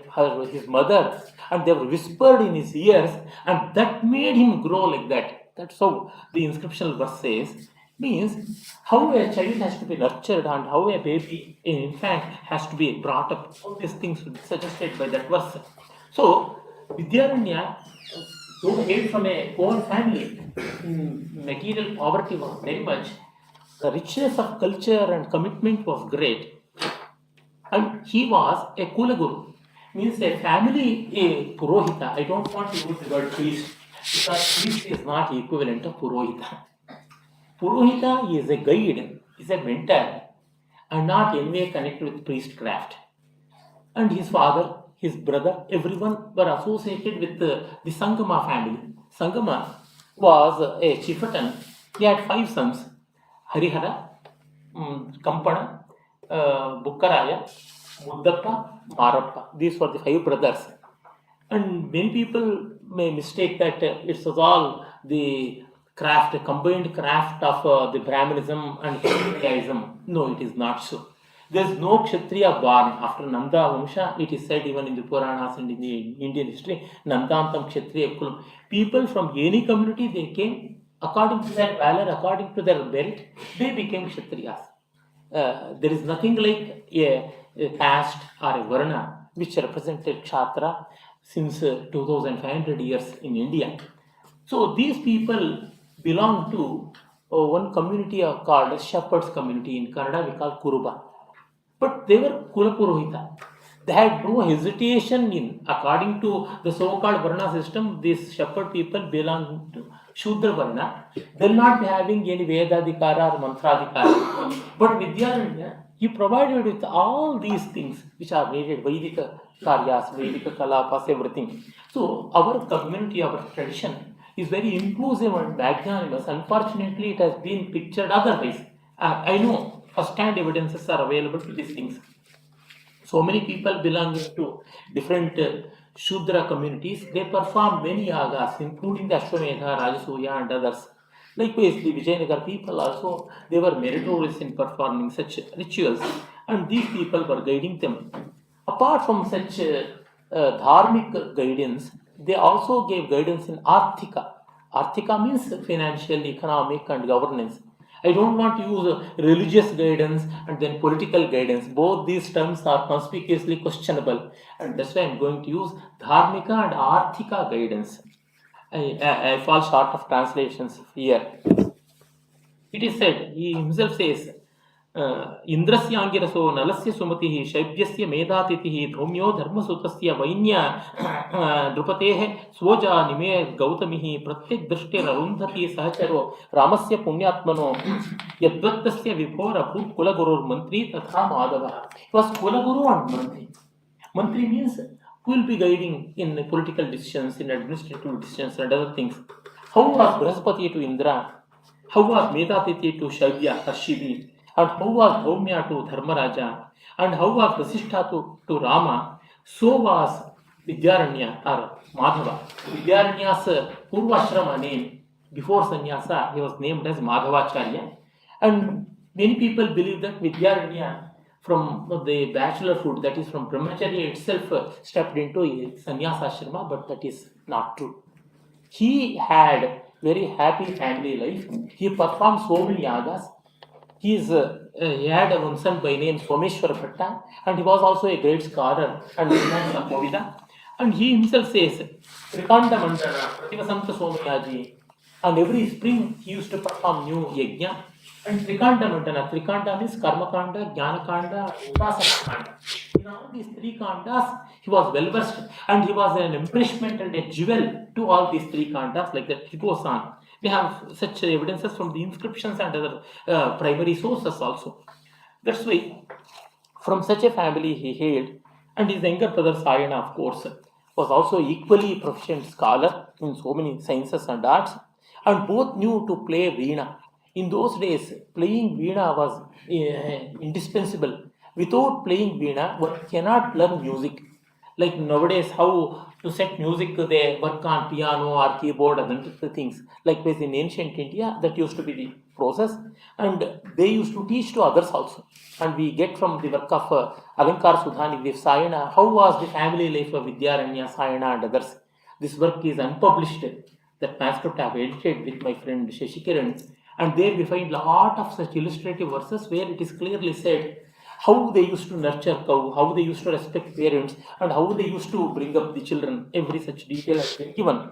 his mother, and they were whispered in his ears, and that made him grow like that. That's how the inscriptional verse says. Means how a child has to be nurtured and how a baby, an infant, has to be brought up. All these things would be suggested by that verse. So, Vidyaranya, though hailed from a poor family, material poverty was very much, the richness of culture and commitment was great. And he was a Kulaguru, means a family, a Purohita. I don't want to use the word priest because priest is not equivalent of Purohita. Purohita is a guide, is a mentor, and not in any way connected with priestcraft. And his father, his brother, everyone were associated with the Sangama family. Sangama was a chieftain. He had 5 sons: Harihara, Kampana, Bukkaraya, Muddappa, Marappa. These were the 5 brothers. And many people may mistake that it was all the craft, combined craft of the Brahmanism and Kshatriyism. No, it is not so. There is no Kshatriya born after Nanda Vamsha. It is said even in the Puranas and in the Indian history, Nandantam Kshatriya Kulam. People from any community, they came according to their valor, according to their merit, they became Kshatriyas. There is nothing like a caste or a Varna which represented Kshatra since 2500 years in India. So these people belong to one community called Shepherds community. In Kannada we call Kuruba. But they were Kulapurohita. They had no hesitation in, according to the so-called Varna system, these shepherd people belong to Shudra Varna. They'll not be having any Vedadikara or Mantradikara. But Vidyaranya, he provided with all these things which are needed, Vedika Karyas, Vedika Kalapas, everything. So our community, our tradition is very inclusive and magnanimous. Unfortunately, it has been pictured otherwise. I know first-hand evidences are available to these things. So many people belonging to different Shudra communities, they perform many yagas, including the Ashwamedha, Rajasuya and others. Likewise, the Vijayanagar people also, they were meritorious in performing such rituals, and these people were guiding them. Apart from such dharmic guidance, they also gave guidance in Arthika. Arthika means financial, economic and governance. I don't want to use religious guidance and then political guidance. Both these terms are conspicuously questionable, and that's why I'm going to use dharmika and arthika guidance. I fall short of translations here. It is said, he himself says, Indrasyangira nalasya sumatihi shaibyasya medatithi dhomyo dharmasutasya vainya drupatehe svoja nime gautamihi pratyek drishtir arundhati sahacharo ramasya punyatmano yadvattasya vibhora bhut kulagurur mantri tatha madava. He was kulaguru and mantri. Mantri means who will be guiding in political decisions, in administrative decisions and other things. How was Brihaspati to Indra? How was Medatithi to Shaivya or Shivi? And how was Dhaumya to Dharmaraja? And how was Vasishtha to Rama? So was Vidyaranya or Madhava. Vidyaranya's Purvashrama name, before Sannyasa, he was named as Madhavacharya. And many people believe that Vidyaranya from the bachelorhood, that is from Brahmacharya itself, stepped into a sannyasa ashrama, but that is not true. He had very happy family life. He performed so many yagas. He had one son by name Someshwara Bhatta, and he was also a great scholar and Kovida. And he himself says, Trikanda Mandana, Prativasanta Somayaji, and every spring he used to perform new yajna. And Trikanda Mandana, Trikanda means Karma Kanda, Jnana Kanda, Upasana Kanda. In all these 3 kandas, he was well versed, and he was an embellishment and a jewel to all these 3 kandas, like that. He goes on. We have such evidences from the inscriptions and other primary sources also. That's why from such a family he hailed, and his younger brother Sayana, of course, was also equally proficient scholar in so many sciences and arts, and both knew to play veena. In those days, playing veena was indispensable. Without playing veena, one cannot learn music. Like nowadays, how to set music, they work on piano or keyboard and other things. Likewise, in ancient India, that used to be the process, and they used to teach to others also. And we get from the work of Alankar Sudhanidhi, Sayana, how was the family life of Vidyaranya, Sayana and others. This work is unpublished. That manuscript I have edited with my friend Shashikiran, and there we find a lot of such illustrative verses where it is clearly said how they used to nurture cow, how they used to respect parents, and how they used to bring up the children. Every such detail has been given.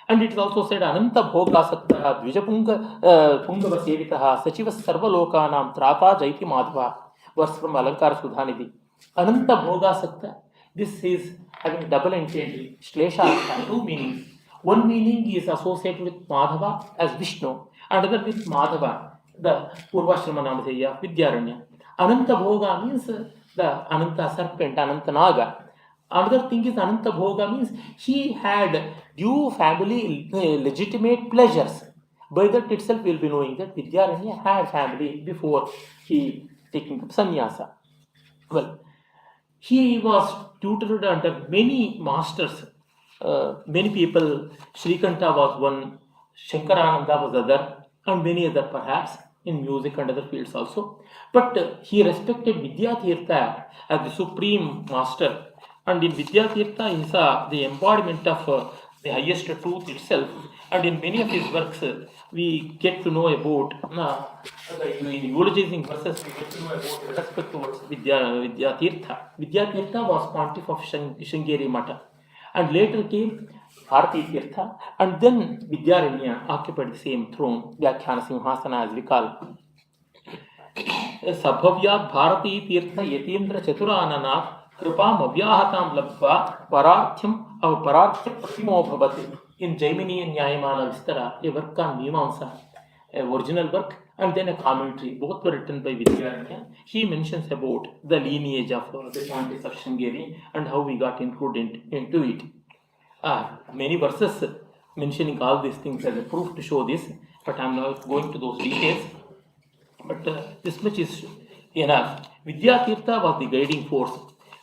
And it is also said, Ananta Bhogasakta, Dvijapunga Pungava Sevitaha, Sachiva Sarvalokanam, Trapa Jaiti Madhava, verse from Alankar Sudhanidhi. Ananta Bhogasakta, This is having double entendre, Shlesha, two meanings. One meaning is associated with Madhava as Vishnu, another with Madhava, the Purvashrama Namadeya, Vidyaranya. Ananta Bhoga means the Ananta serpent, Ananta Naga. Another thing is Ananta Bhoga means he had due family legitimate pleasures. By that itself we will be knowing that Vidyaranya had family before he taking up sannyasa. Well, he was tutored under many masters, many people. Srikanta was one, Shankarananda was other, and many other perhaps in music and other fields also. But he respected Vidyatirtha as the supreme master, and in Vidyatirtha he saw the embodiment of the highest truth itself. And in many of his works, we get to know about, in eulogizing verses, we get to know about respect towards Vidyatirtha. Vidyatirtha was pontiff of Shringeri Mata. And later came Bharati Tirtha, and then Vidyaranya occupied the same throne, Vyakhyana Simhasana as we call. Sabhavyat Bharati Tirtha Yatindra Chaturanath Kripam Avyahataam Labhva Parathyam or Parathya Prasimo Bhavati. In Jaimini and Nyayamala Vistara, a work on Mimamsa, an original work, and then a commentary. Both were written by Vidyaranya. He mentions about the lineage of the pontiffs of Shringeri and how we got included into it. Many verses mentioning all these things as a proof to show this, but I am not going to those details. But this much is enough. Vidyatirtha was the guiding force.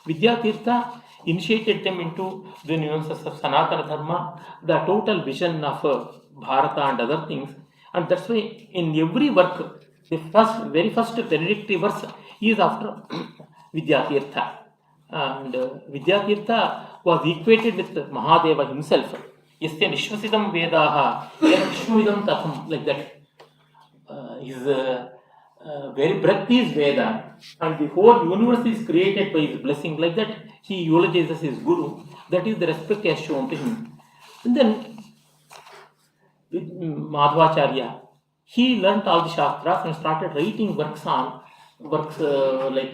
Vidyatirtha initiated them into the nuances of Sanatana Dharma, the total vision of Bharata and other things. And that's why in every work, the very first benedictory verse is after Vidyatirtha. And Vidyatirtha was equated with Mahadeva himself. Yasya Nishvasidam Vedaha, Vishnuvidam Tatham, like that. His very breath is Veda, and the whole universe is created by his blessing, like that. He eulogizes his Guru. That is the respect he has shown to him. And then with Madhvacharya, he learnt all the Shastras and started writing works like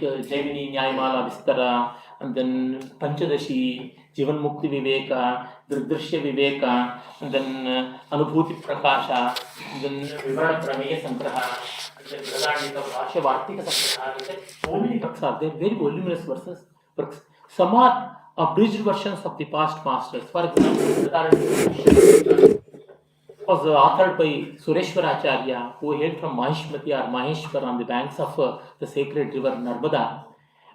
Jaimini, Nyayamala, Vistara, and then Panchadashi, Jivan Mukti Viveka, Dridrishya Viveka, and then Anubhuti Prakasha, and then Vivarana Prameya Sangraha, and then Bradandika Bhashya Vartika Sangraha. So many works are there, very voluminous works. Some are abridged versions of the past masters. For example, was authored by Sureshwaracharya, who hailed from Mahishmati or Maheshwar on the banks of the sacred river Narmada.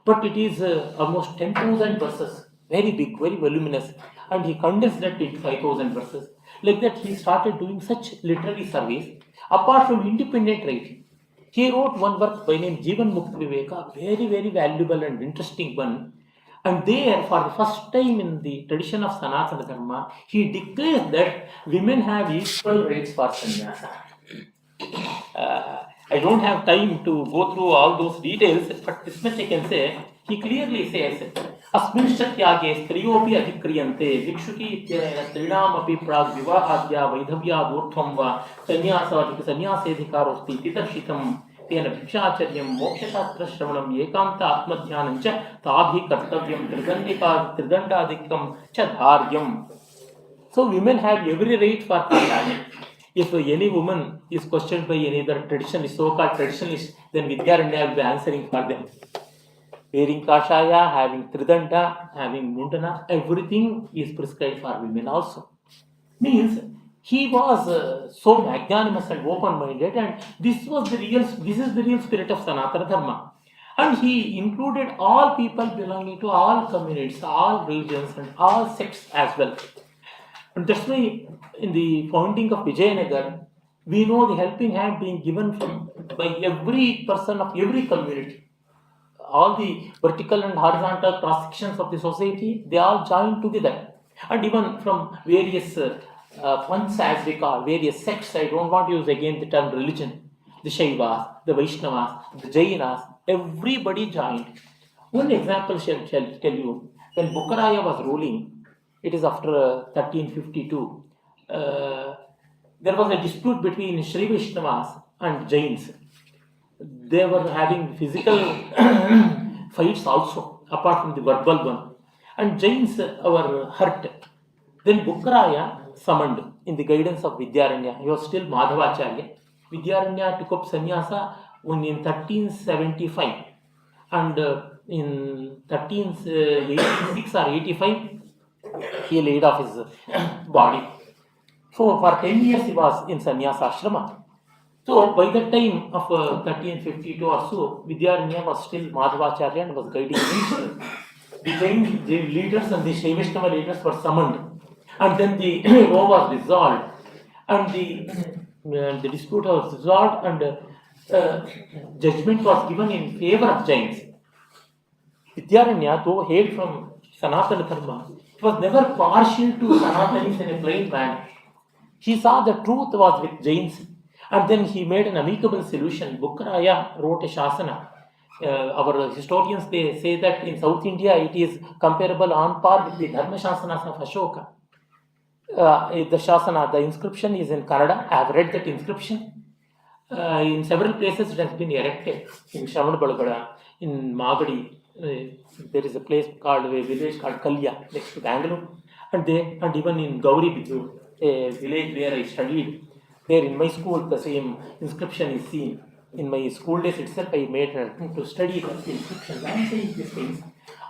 But it is almost 10,000 verses, very big, very voluminous, and he condensed that into 5,000 verses. Like that, he started doing such literary surveys apart from independent writing. He wrote one work by name Jivan Mukti Viveka, very, very valuable and interesting one. And there, for the first time in the tradition of Sanatana Dharma, he declares that women have equal rights for sannyasa. I don't have time to go through all those details, but this much I can say. He clearly says, Asmin Shatyage Striyopi Adhikriyante, Vikshuki Ityarena Trinam Api Prag Vivahadya Vaidhavya Durthvam Va Sannyasa Sanyasedhikarosti Tidarshitam Tena Bhikshacharyam Mokshashastra Shravanam Ekanta Atmadhyanam Cha Tabhi Kartavyam Tridandadikam Cha Dharyam. So women have every right for Kartanya. If any woman is questioned by any other traditionalist, so-called traditionalist, then Vidyaranya will be answering for them. Wearing kashaya, having tridanda, having mundana, everything is prescribed for women also. Means he was so magnanimous and open-minded, and this is the real spirit of Sanatana Dharma. And he included all people belonging to all communities, all religions, and all sects as well. And that's why in the founding of Vijayanagar, we know the helping hand being given by every person of every community. All the vertical and horizontal cross sections of the society, they all joined together. And even from various panths, as we call, various sects, I don't want to use again the term religion, the Shaivas, the Vaishnavas, the Jainas, everybody joined. One example shall tell you. When Bukkaraya was ruling, it is after 1352, there was a dispute between Sri Vaishnavas and Jains. They were having physical fights also, apart from the verbal one. and Jains were hurt. Then Bukraya summoned in the guidance of Vidyaranya. He was still Madhavacharya. Vidyaranya took up sannyasa in 1375, and in 1386 or 85 he laid off his body. So for 10 years he was in sannyasa ashrama. So by the time of 1352 or so, Vidyaranya was still Madhavacharya and was guiding each. The Jain leaders and the Shaivashnava leaders were summoned, and then the war was dissolved, and the dispute was resolved, and judgment was given in favor of Jains. Vidyaranya, though hailed from Sanatana Dharma, was never partial to Sanatanis in a plain manner. He saw the truth was with Jains, and then he made an amicable solution. Bukraya wrote a Shasana. Our historians, they say that in South India it is comparable on par with the Dharma Shasanas of Ashoka. The Shasana, the inscription is in Kannada. I have read that inscription. In several places it has been erected. In Shravanabalagoda, in Magadi, there is a place called, a village called Kalya next to Bangalore, and even in Gauri Bidur, a village where I studied. There in my school, the same inscription is seen. In my school days itself, I made an attempt to study the inscriptions. I am saying these things.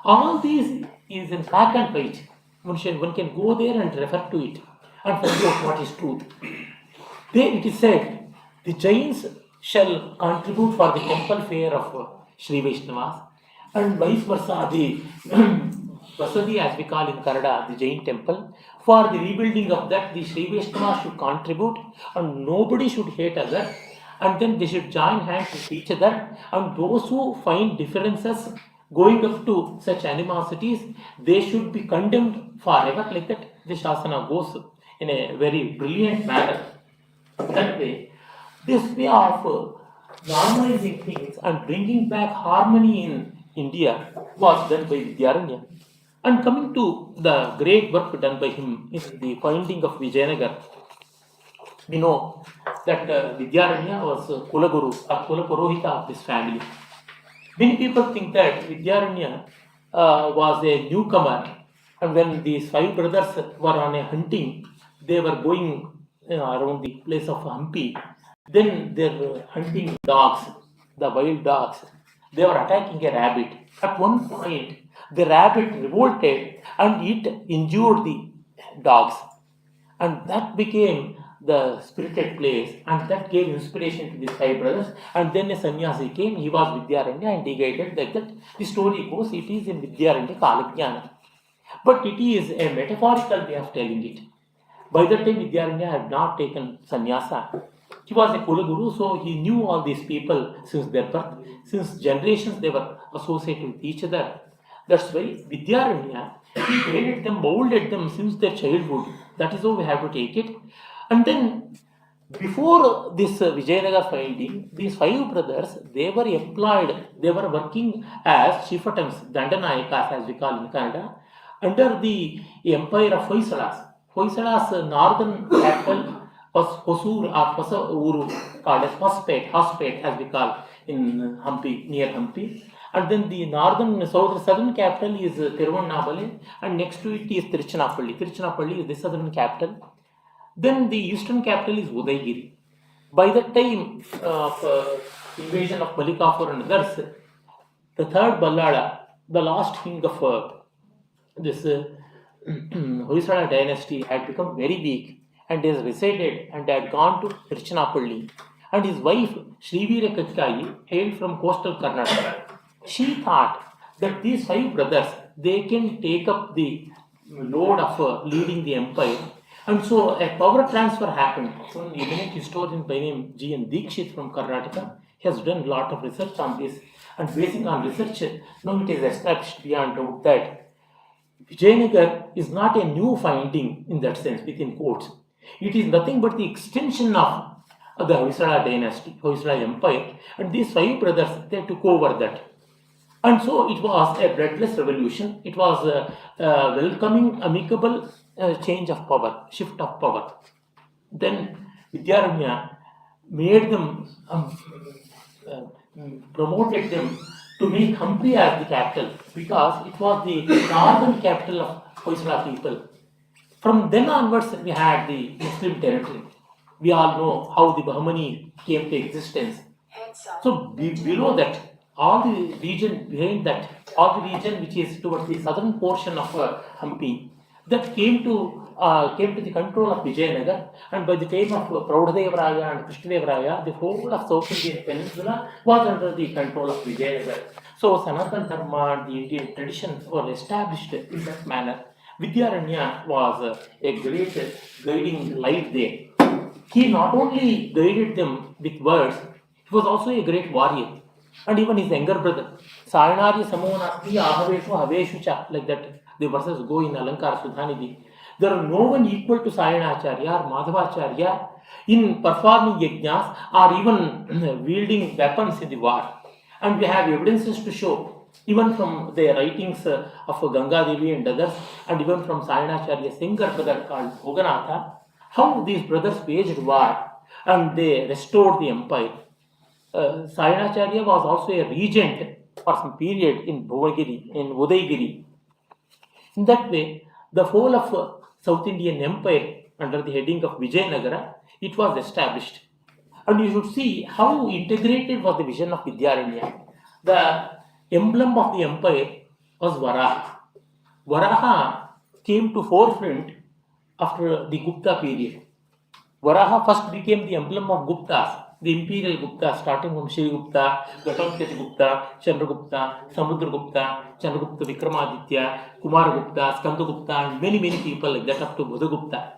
All these is in black and white. One can go there and refer to it and find out what is truth. There it is said, the Jains shall contribute for the temple fare of Sri Vaishnavas, and vice versa, the Vasadi, as we call in Kannada, the Jain temple, for the rebuilding of that, the Sri Vaishnavas should contribute, and nobody should hate others, and then they should join hands with each other, and those who find differences going up to such animosities, they should be condemned forever. Like that, the Shasana goes in a very brilliant manner. That way, this way of normalizing things and bringing back harmony in India was done by Vidyaranya. And coming to the great work done by him in the founding of Vijayanagar, we know that Vidyaranya was Kulaguru or Kulapurohita of this family. Many people think that Vidyaranya was a newcomer, and when these 5 brothers were on a hunting, they were going around the place of Hampi. Then they were hunting dogs, the wild dogs. They were attacking a rabbit. At one point, the rabbit revolted and it injured the dogs, and that became the spirited place, and that gave inspiration to these 5 brothers. And then a sannyasi came, he was Vidyaranya, and he guided like that. The story goes, it is in Vidyaranya Kalajnana, but it is a metaphorical way of telling it. By that time, Vidyaranya had not taken sannyasa. He was a Kulaguru, so he knew all these people since their birth. Since generations, they were associated with each other. That's why Vidyaranya, he created them, molded them since their childhood. That is how we have to take it. And then, before this Vijayanagar finding, these 5 brothers, they were employed, they were working as chieftains, Dandanayakas as we call in Kannada, under the empire of Hoysalas. Hoysala's northern capital was Hosur or Hosauru, called as Hospet as we call in Hampi, near Hampi. And then the southern capital is Tiruvannamala, and next to it is Tiruchirappalli. Tiruchirappalli is the southern capital. Then the eastern capital is Udaygiri. By the time of invasion of Malikafur and others, the 3rd Ballada, the last king of this Hoysala dynasty, had become very weak and has resided and had gone to Tiruchirappalli. And his wife, Srivira Kachkai, hailed from coastal Karnataka. She thought that these 5 brothers, they can take up the load of leading the empire. And so a power transfer happened. So an eminent historian by name G.N. Dikshit from Karnataka has done a lot of research on this. And based on research, now it is established beyond doubt that Vijayanagar is not a new finding in that sense, within quotes. It is nothing but the extension of the Hoysala dynasty, Hoysala empire. And these 5 brothers, they took over that. And so it was a bloodless revolution. It was a welcoming, amicable change of power, shift of power. Then Vidyaranya made them, promoted them to make Hampi as the capital because it was the northern capital of Hoysala people. From then onwards, we had the Muslim territory. We all know how the Bahmani came to existence. So below that, all the region behind that, all the region which is towards the southern portion of Hampi, that came to the control of Vijayanagar, and by the time of Praudhadevaraya and Krishnadevaraya, the whole of South Indian peninsula was under the control of Vijayanagar. So Sanatana Dharma and the Indian traditions were established in that manner. Vidyaranya was a great guiding light there. He not only guided them with words, he was also a great warrior. And even his younger brother, Sayanarya Samonasti Ahaveshu Haveshu Cha, like that, the verses go in Alankara Sudhanidhi. There are no one equal to Sayanacharya or Madhavacharya in performing yajnas or even wielding weapons in the war. And we have evidences to show, even from the writings of Ganga Devi and others, and even from Sayanacharya's younger brother called Bhoganatha, how these brothers waged war and they restored the empire. Sayanacharya was also a regent for some period in Udaygiri. In that way, the whole of South Indian Empire under the heading of Vijayanagara, it was established. And you should see how integrated was the vision of Vidyaranya. The emblem of the empire was Varaha. Varaha came to forefront after the Gupta period. Varaha first became the emblem of Guptas, the imperial Gupta, starting from Shri Gupta, Ghatotkacha Gupta, Chandragupta, Samudragupta, Chandragupta Vikramaditya, Kumar Gupta, Skanda Gupta, and many people like that up to Buddhagupta.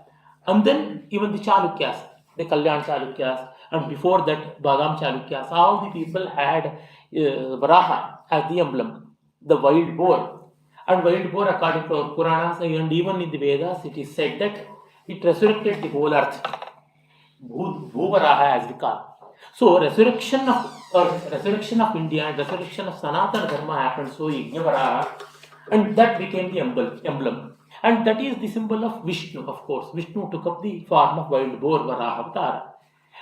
And then even the Chalukyas, the Kalyan Chalukyas, and before that Badam Chalukyas, all the people had Varaha as the emblem, the wild boar. And wild boar, according to our Puranas and even in the Vedas, it is said that it resurrected the whole earth. Bhuvaraha as we call. So resurrection of India and resurrection of Sanatana Dharma happened. So Yajnavaraha, and that became the emblem. And that is the symbol of Vishnu, of course. Vishnu took up the form of wild boar, Varaha Avtara.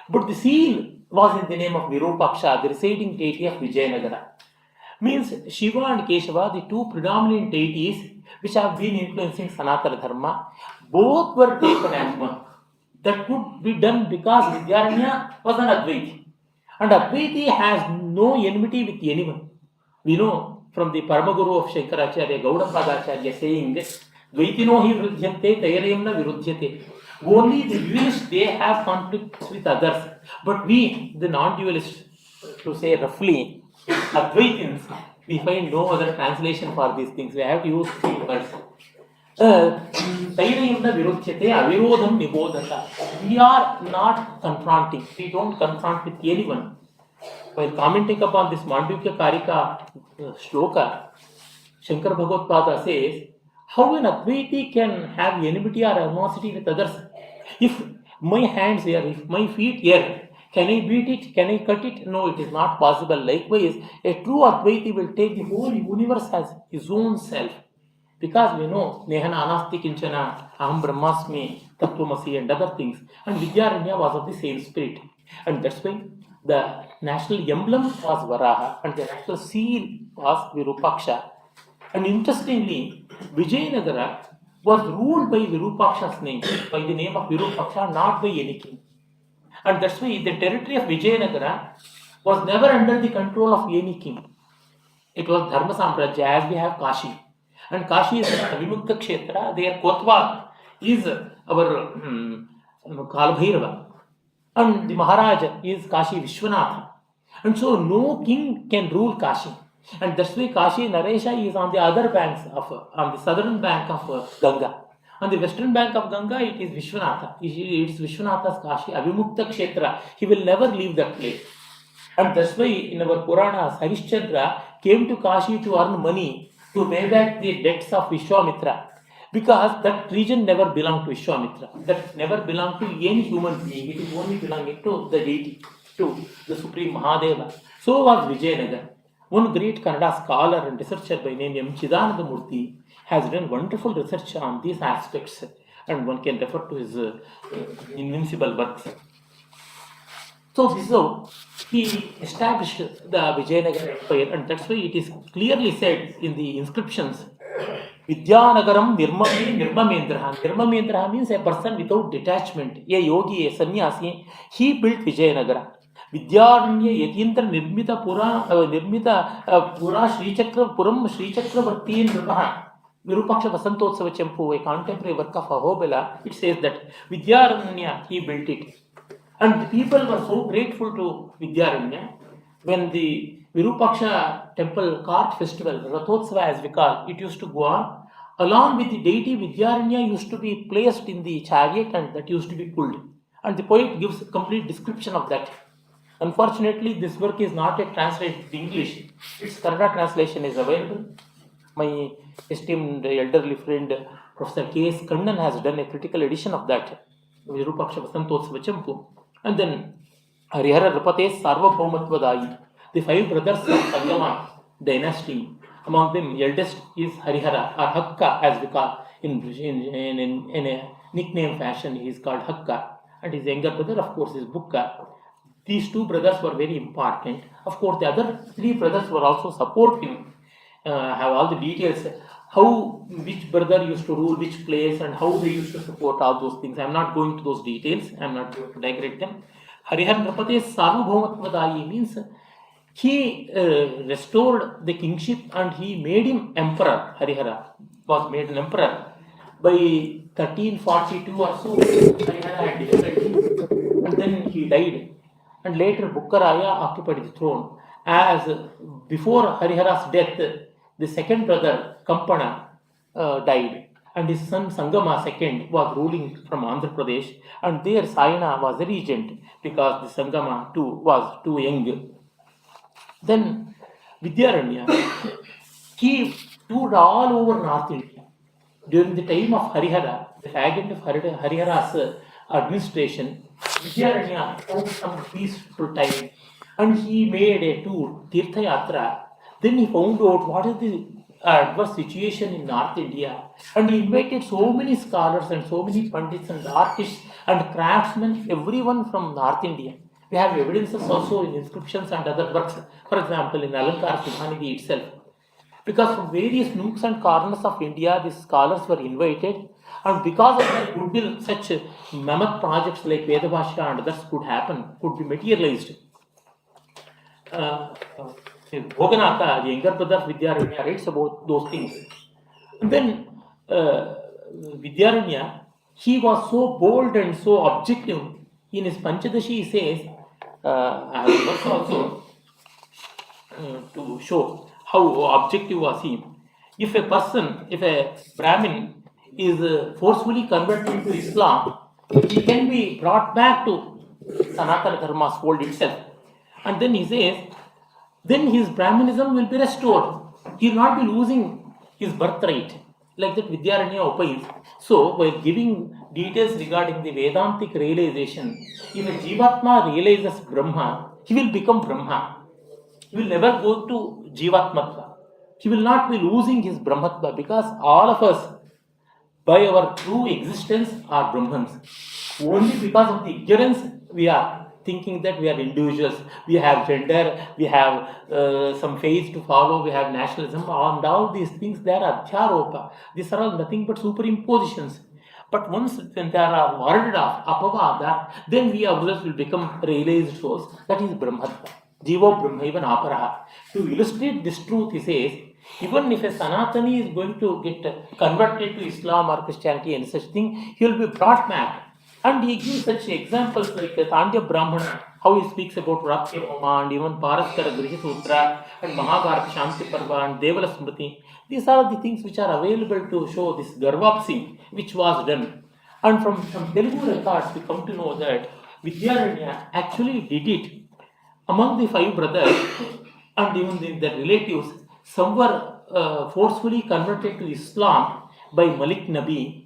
But the seal was in the name of Virupaksha, the residing deity of Vijayanagara. Means Shiva and Keshava, the two predominant deities which have been influencing Sanatana Dharma, both were taken as one. That could be done because Vidyaranya was an Advaiti. And Advaiti has no enmity with anyone. We know from the Paramaguru of Shankaracharya, Gaudapadacharya saying, Dvaitino hi viruddhyante, tairayamna viruddhyate. Only the dualists, they have conflicts with others. But we, the non-dualists, to say roughly, Advaitins, we find no other translation for these things. We have to use three words. Tairayamna viruddhyate, avirodham nibodhata. We are not confronting. We don't confront with anyone. While commenting upon this Mandukya Karika shloka, Shankar Bhagavad says, how an Advaiti can have enmity or animosity with others? If my hands here, if my feet here, can I beat it? Can I cut it? No, it is not possible. Likewise, a true Advaiti will take the whole universe as his own self. Because we know Nehana Anasti Kinchana, Aham Brahmasmi, Tattvamasi, and other things. And Vidyaranya was of the same spirit. And that's why the national emblem was Varaha and the national seal was Virupaksha. And interestingly, Vijayanagara was ruled by Virupaksha's name, by the name of Virupaksha, not by any king. And that's why the territory of Vijayanagara was never under the control of any king. It was Dharma Samprajya, as we have Kashi. And Kashi is Avimukta Kshetra, their Kotwa is our Kalbhairava. And the Maharaja is Kashi Vishwanatha. And so no king can rule Kashi. And that's why Kashi Naresha is on the other banks on the southern bank of Ganga. On the western bank of Ganga, it is Vishwanatha. It is Vishwanatha's Kashi, Avimukta Kshetra. He will never leave that place. And that's why in our Puranas, Harishchandra came to Kashi to earn money to pay back the debts of Vishwamitra. Because that region never belonged to Vishwamitra. That never belonged to any human being. It is only belonging to the deity, to the Supreme Mahadeva. So was Vijayanagar. One great Kannada scholar and researcher by name M. Chidananda Murthy has done wonderful research on these aspects, and one can refer to his invincible works. So this is how he established the Vijayanagara Empire, and that's why it is clearly said in the inscriptions, Vidyanagaram Nirmamendraha. Nirmamendraha means a person without detachment, a yogi, a sannyasi. He built Vijayanagara. Vidyaranya Yatindra Nirmita Pura Sri Chakravarti Nirmaha. Virupaksha Vasantotsava Champu, a contemporary work of Ahobela, it says that Vidyaranya, he built it. And the people were so grateful to Vidyaranya when the Virupaksha temple cart festival, Rathotsava as we call, it used to go on. Along with the deity, Vidyaranya used to be placed in the chariot and that used to be pulled. And the poet gives a complete description of that. Unfortunately, this work is not yet translated to English. Its Kannada translation is available. My esteemed elderly friend, Professor K.S. Kannan, has done a critical edition of that, Virupaksha Vasantotsava Champu. And then Harihara Rapate Sarvabhaumatvadayi, the 5 brothers of Sangama dynasty. Among them, eldest is Harihara, or Hakka as we call in a nickname fashion. He is called Hakka, and his younger brother, of course, is Bukka. These 2 brothers were very important. Of course, the other 3 brothers were also supporting. Have all the details, how which brother used to rule which place and how they used to support all those things. I am not going to those details. I am not going to digress them. Harihar Nrapate Sarvabhaumatvadayi means he restored the kingship and he made him emperor. Harihara was made an emperor. By 1342 or so, Harihara had defeated him and then he died. And later Bukkaraya occupied the throne. As before Harihara's death, the second brother Kampana died, and his son Sangama II was ruling from Andhra Pradesh, and there Sayana was the regent because the Sangama too was too young. Then Vidyaranya, he toured all over North India. During the time of Harihara, the faggot of Harihara's administration, Vidyaranya found some peaceful time and he made a tour, Tirtha Yatra. Then he found out what is the adverse situation in North India, and he invited so many scholars and so many pandits and artists and craftsmen, everyone from North India. We have evidences also in inscriptions and other works, for example, in Alankara Subhanidhi itself. Because from various nooks and corners of India, these scholars were invited, and because of their goodwill, such mammoth projects like Vedabhashya and others could be materialized. Bhoganatha, the younger brother of Vidyaranya, writes about those things. And then Vidyaranya, he was so bold and so objective. In his Panchadashi, he says, I have worked also to show how objective was he. If a Brahmin is forcefully converted to Islam, he can be brought back to Sanatana Dharma's fold itself. And then he says, then his Brahmanism will be restored. He will not be losing his birthright. Like that Vidyaranya opines. So, by giving details regarding the Vedantic realization, if a Jivatma realizes Brahma, he will become Brahma. He will never go to Jivatmatva. He will not be losing his Brahmatva, because all of us, by our true existence, are Brahmans. Only because of the ignorance we are thinking that we are individuals, we have gender, we have some faith to follow, we have nationalism, and all these things, they are adhyaropa. These are all nothing but superimpositions. But once when they are warded off, apavada, then we ourselves will become realized souls. That is Brahmatva. Jivo Brahmaivan Aparaha. To illustrate this truth, he says, even if a Sanatani is going to get converted to Islam or Christianity and such thing, he will be brought back. And he gives such examples like Tandya Brahmana, how he speaks about Rakya Homa and even Paraskara Griha Sutra and Mahabharata Shanti Parva and Devala Smriti. These are the things which are available to show this Garvapsi which was done. And from Telugu records, we come to know that Vidyaranya actually did it. Among the 5 brothers and even their relatives, some were forcefully converted to Islam by Malik Nabi,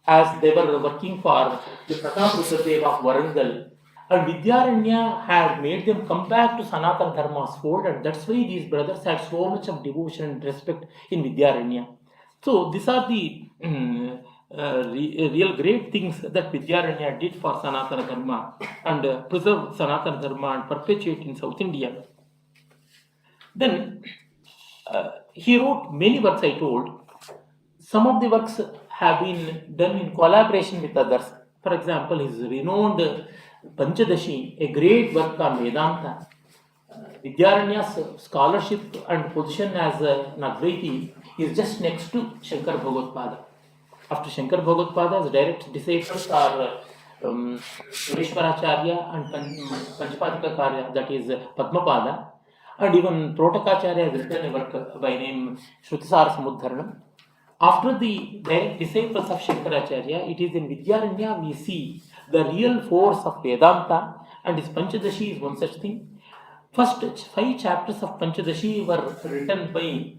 as they were working for the Pratap Rudradev of Warangal. And Vidyaranya had made them come back to Sanatana Dharma's fold, and that's why these brothers had so much of devotion and respect in Vidyaranya. So these are the real great things that Vidyaranya did for Sanatana Dharma and preserve Sanatana Dharma and perpetuate in South India. Then he wrote many works, I told. Some of the works have been done in collaboration with others. For example, his renowned Panchadashi, a great work on Vedanta. Vidyaranya's scholarship and position as an Advaiti is just next to Shankar Bhagavad. After Shankar Bhagavad, his direct disciples are Sureshwaracharya and Panchapadikakarya, that is Padmapada, and even Protakacharya has written a work by name Shrutisara Samudharanam. After the direct disciples of Shankaracharya, it is in Vidyaranya we see the real force of Vedanta, and his Panchadashi is one such thing. First 5 chapters of Panchadashi were written by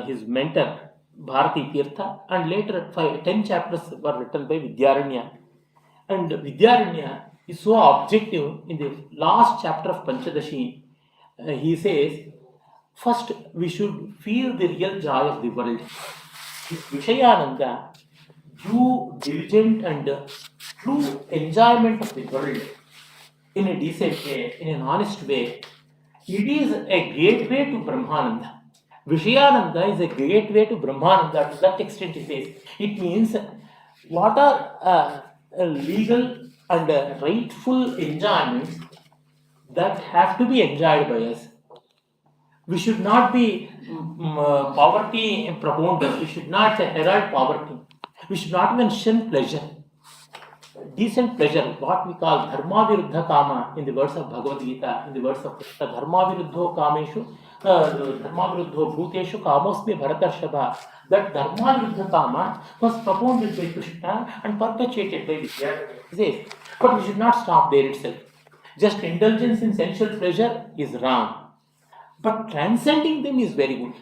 his mentor Bharati Tirtha, and later 10 chapters were written by Vidyaranya. And Vidyaranya is so objective in the last chapter of Panchadashi. He says, first we should feel the real joy of the world. Vishayananda, due diligent and true enjoyment of the world in a decent way, in an honest way, it is a gateway to Brahmananda. Vishayananda is a gateway to Brahmananda. To that extent, he says, it means what are legal and rightful enjoyments that have to be enjoyed by us. We should not be poverty proponents. We should not herald poverty. We should not even shun pleasure. Decent pleasure, what we call dharma viruddha kama in the words of Bhagavad Gita, in the words of Krishna, dharma viruddho kameshu, dharma viruddho bhuteshu kamosmi bharatarshava. That dharma viruddha kama was propounded by Krishna and perpetuated by Vidyaranya. But we should not stop there itself. Just indulgence in sensual pleasure is wrong. But transcending them is very good.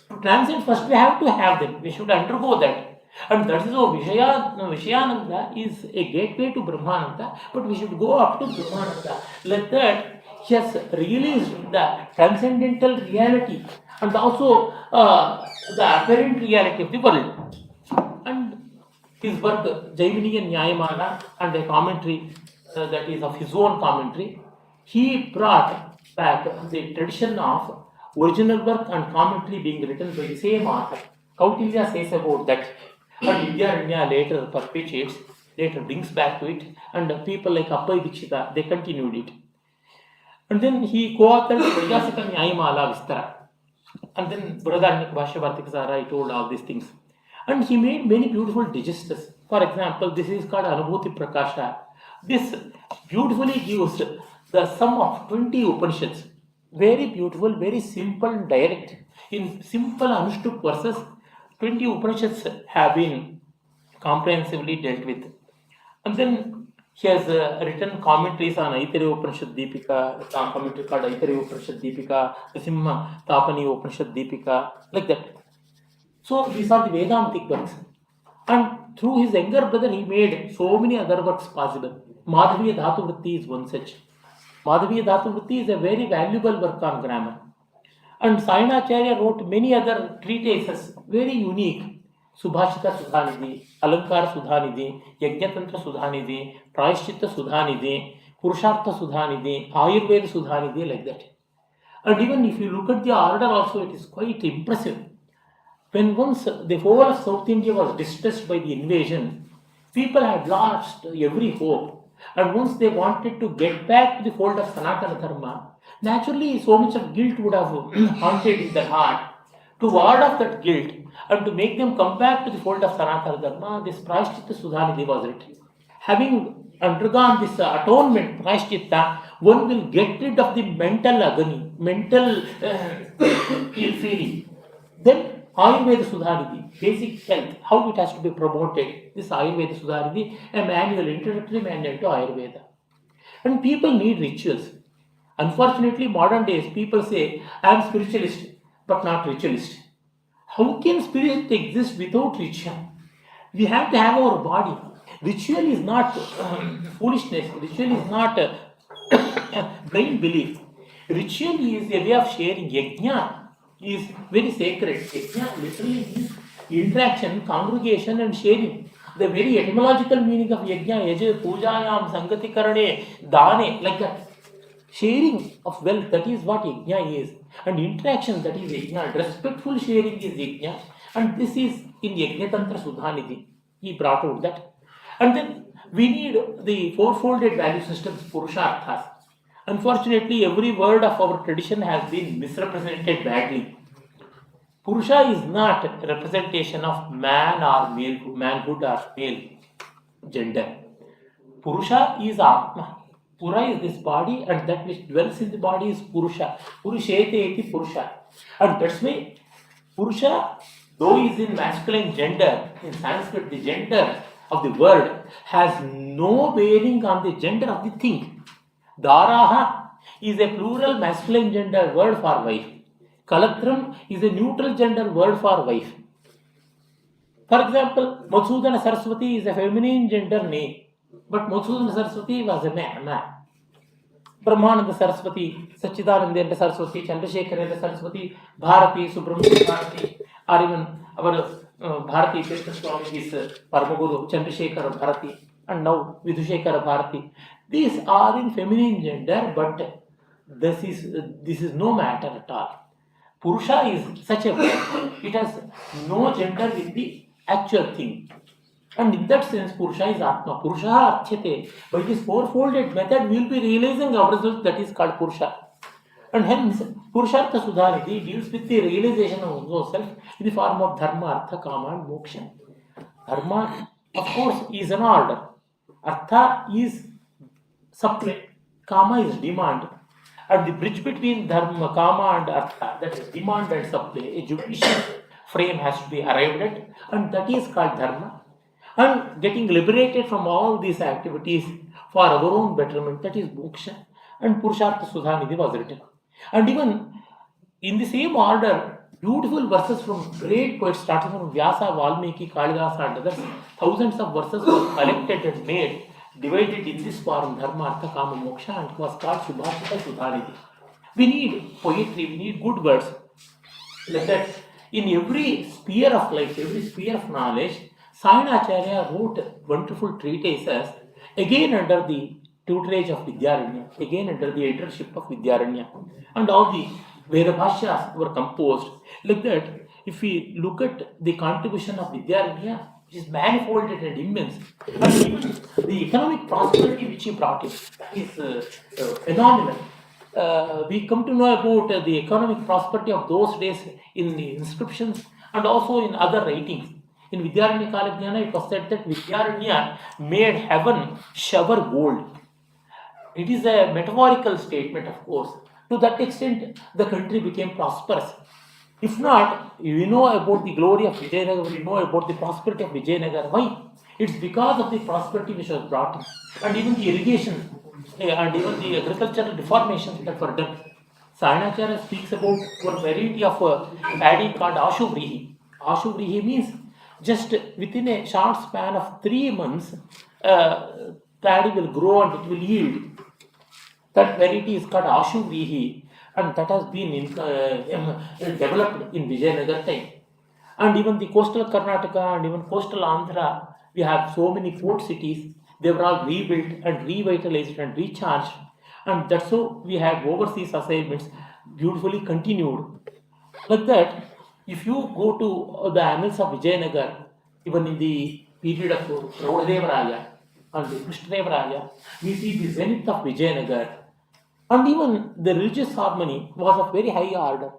To transcend, first we have to have them. We should undergo that. And that is how Vishayananda is a gateway to Brahmananda, but we should go up to Brahmananda. Like that, he has realized the transcendental reality and also the apparent reality of the world. And his work, Jaiviniya Nyayamala, and a commentary that is of his own commentary, he brought back the tradition of original work and commentary being written by the same author. Kautilya says about that. And Vidyaranya later perpetuates, later brings back to it, and people like Abhay Dikshita, they continued it. And then he co-authored Vajasika Nyayamala Vistara. And then Brihadaranyaka Bhashya Vartikasara, he told all these things. And he made many beautiful digesters. For example, this is called Anubhuti Prakasha. This beautifully gives the sum of 20 Upanishads. Very beautiful, very simple and direct. In simple Anushtuk verses, 20 Upanishads have been comprehensively dealt with. And then he has written commentaries on Aitareya Upanishad Deepika, a commentary called Aitareya Upanishad Deepika, Simha Tapani Upanishad Deepika, like that. So these are the Vedantic works. And through his younger brother, he made so many other works possible. Madhaviya Dhatu Vritti is one such. Madhaviya Dhatu Vritti is a very valuable work on grammar. And Sayanacharya wrote many other treatises, very unique. Subhashita Sudhanidhi, Alankara Sudhanidhi, Yajnatantra Sudhanidhi, Prayashchitta Sudhanidhi, Purushartha Sudhanidhi, Ayurveda Sudhanidhi, like that. And even if you look at the order also, it is quite impressive. When once the whole of South India was distressed by the invasion, people had lost every hope. And once they wanted to get back to the fold of Sanatana Dharma, naturally so much of guilt would have haunted in their heart. To ward off that guilt and to make them come back to the fold of Sanatana Dharma, this Prayashchitta Sudhanidhi was written. Having undergone this atonement, Prayashchitta, one will get rid of the mental agony, mental ill feeling. Then Ayurveda Sudhanidhi, basic health, how it has to be promoted. This Ayurveda Sudhanidhi, a manual, introductory manual to Ayurveda. And people need rituals. Unfortunately, modern days, people say, I am spiritualist, but not ritualist. How can spirit exist without ritual? We have to have our body. Ritual is not foolishness. Ritual is not blind belief. Ritual is a way of sharing. Yajna is very sacred. Yajna literally means interaction, congregation and sharing. The very etymological meaning of yajna, yaja, pujayam, sangati karane, dane, like that. Sharing of wealth, that is what yajna is. And interaction, that is yajna. Respectful sharing is yajna. And this is in Yajna Tantra Sudhanidhi. He brought out that. And then we need the four-folded value systems, Purusharthas. Unfortunately, every word of our tradition has been misrepresented badly. Purusha is not a representation of man or male, manhood or male gender. Purusha is Atma. Pura is this body, and that which dwells in the body is Purusha. Purushete iti Purusha. And that's why Purusha, though is in masculine gender, in Sanskrit, the gender of the word has no bearing on the gender of the thing. Daraha is a plural masculine gender word for wife. Kalatram is a neutral gender word for wife. For example, Madhusudana Saraswati is a feminine gender name, but Madhusudana Saraswati was a man. Brahmananda Saraswati, Sachidananda Saraswati, Chandrasekhara Saraswati, Bharati, Subramanya Bharati, or even our Bharati Krishna Swami is Paramaguru, Chandrasekhara Bharati, and now Vidhushekara Bharati. These are in feminine gender, but this is no matter at all. Purusha is such a word, it has no gender with the actual thing. And in that sense, Purusha is Atma. Purusha Archyate. By this four-folded method, we will be realizing our result, that is called Purusha. And hence, Purushartha Sudhanidhi deals with the realization of oneself in the form of Dharma, Artha, Kama and Moksha. Dharma, of course, is an order. Artha is supply. Kama is demand. And the bridge between Dharma, Kama and Artha, that is demand and supply, a judicious frame has to be arrived at, and that is called Dharma. And getting liberated from all these activities for our own betterment, that is Moksha. And Purushartha Sudhanidhi was written. And even in the same order, beautiful verses from great poets starting from Vyasa, Valmiki, Kalidasa and others, thousands of verses were collected and made, divided in this form, Dharma, Artha, Kama, Moksha, and it was called Subhashita Sudhanidhi. We need poetry, we need good words. Like that, in every sphere of life, every sphere of knowledge, Sayanacharya wrote wonderful treatises, again under the tutelage of Vidyaranya, again under the editorship of Vidyaranya, and all the Veda Bhashyas were composed. Like that, if we look at the contribution of Vidyaranya, which is manifolded and immense, and even the economic prosperity which he brought in is phenomenal. We come to know about the economic prosperity of those days in the inscriptions and also in other writings. In Vidyaranya Kalajnana, it was said that Vidyaranya made heaven shower gold. It is a metaphorical statement, of course. To that extent, the country became prosperous. If not, we know about the glory of Vijayanagar, we know about the prosperity of Vijayanagar. Why? It's because of the prosperity which was brought in. And even the irrigation and even the agricultural deformations that were done. Sayanacharya speaks about one variety of paddy called Ashuvrihi. Ashuvrihi means just within a short span of 3 months, paddy will grow and it will yield. That variety is called Ashuvrihi, and that has been developed in Vijayanagar time. And even the coastal Karnataka and even coastal Andhra, we have so many port cities. They were all rebuilt and revitalized and recharged, and that's how we have overseas assignments beautifully continued. Like that, if you go to the annals of Vijayanagar, even in the period of Raudadevaraya and the Krishnadevaraya, we see the zenith of Vijayanagar. And even the religious harmony was of very high order.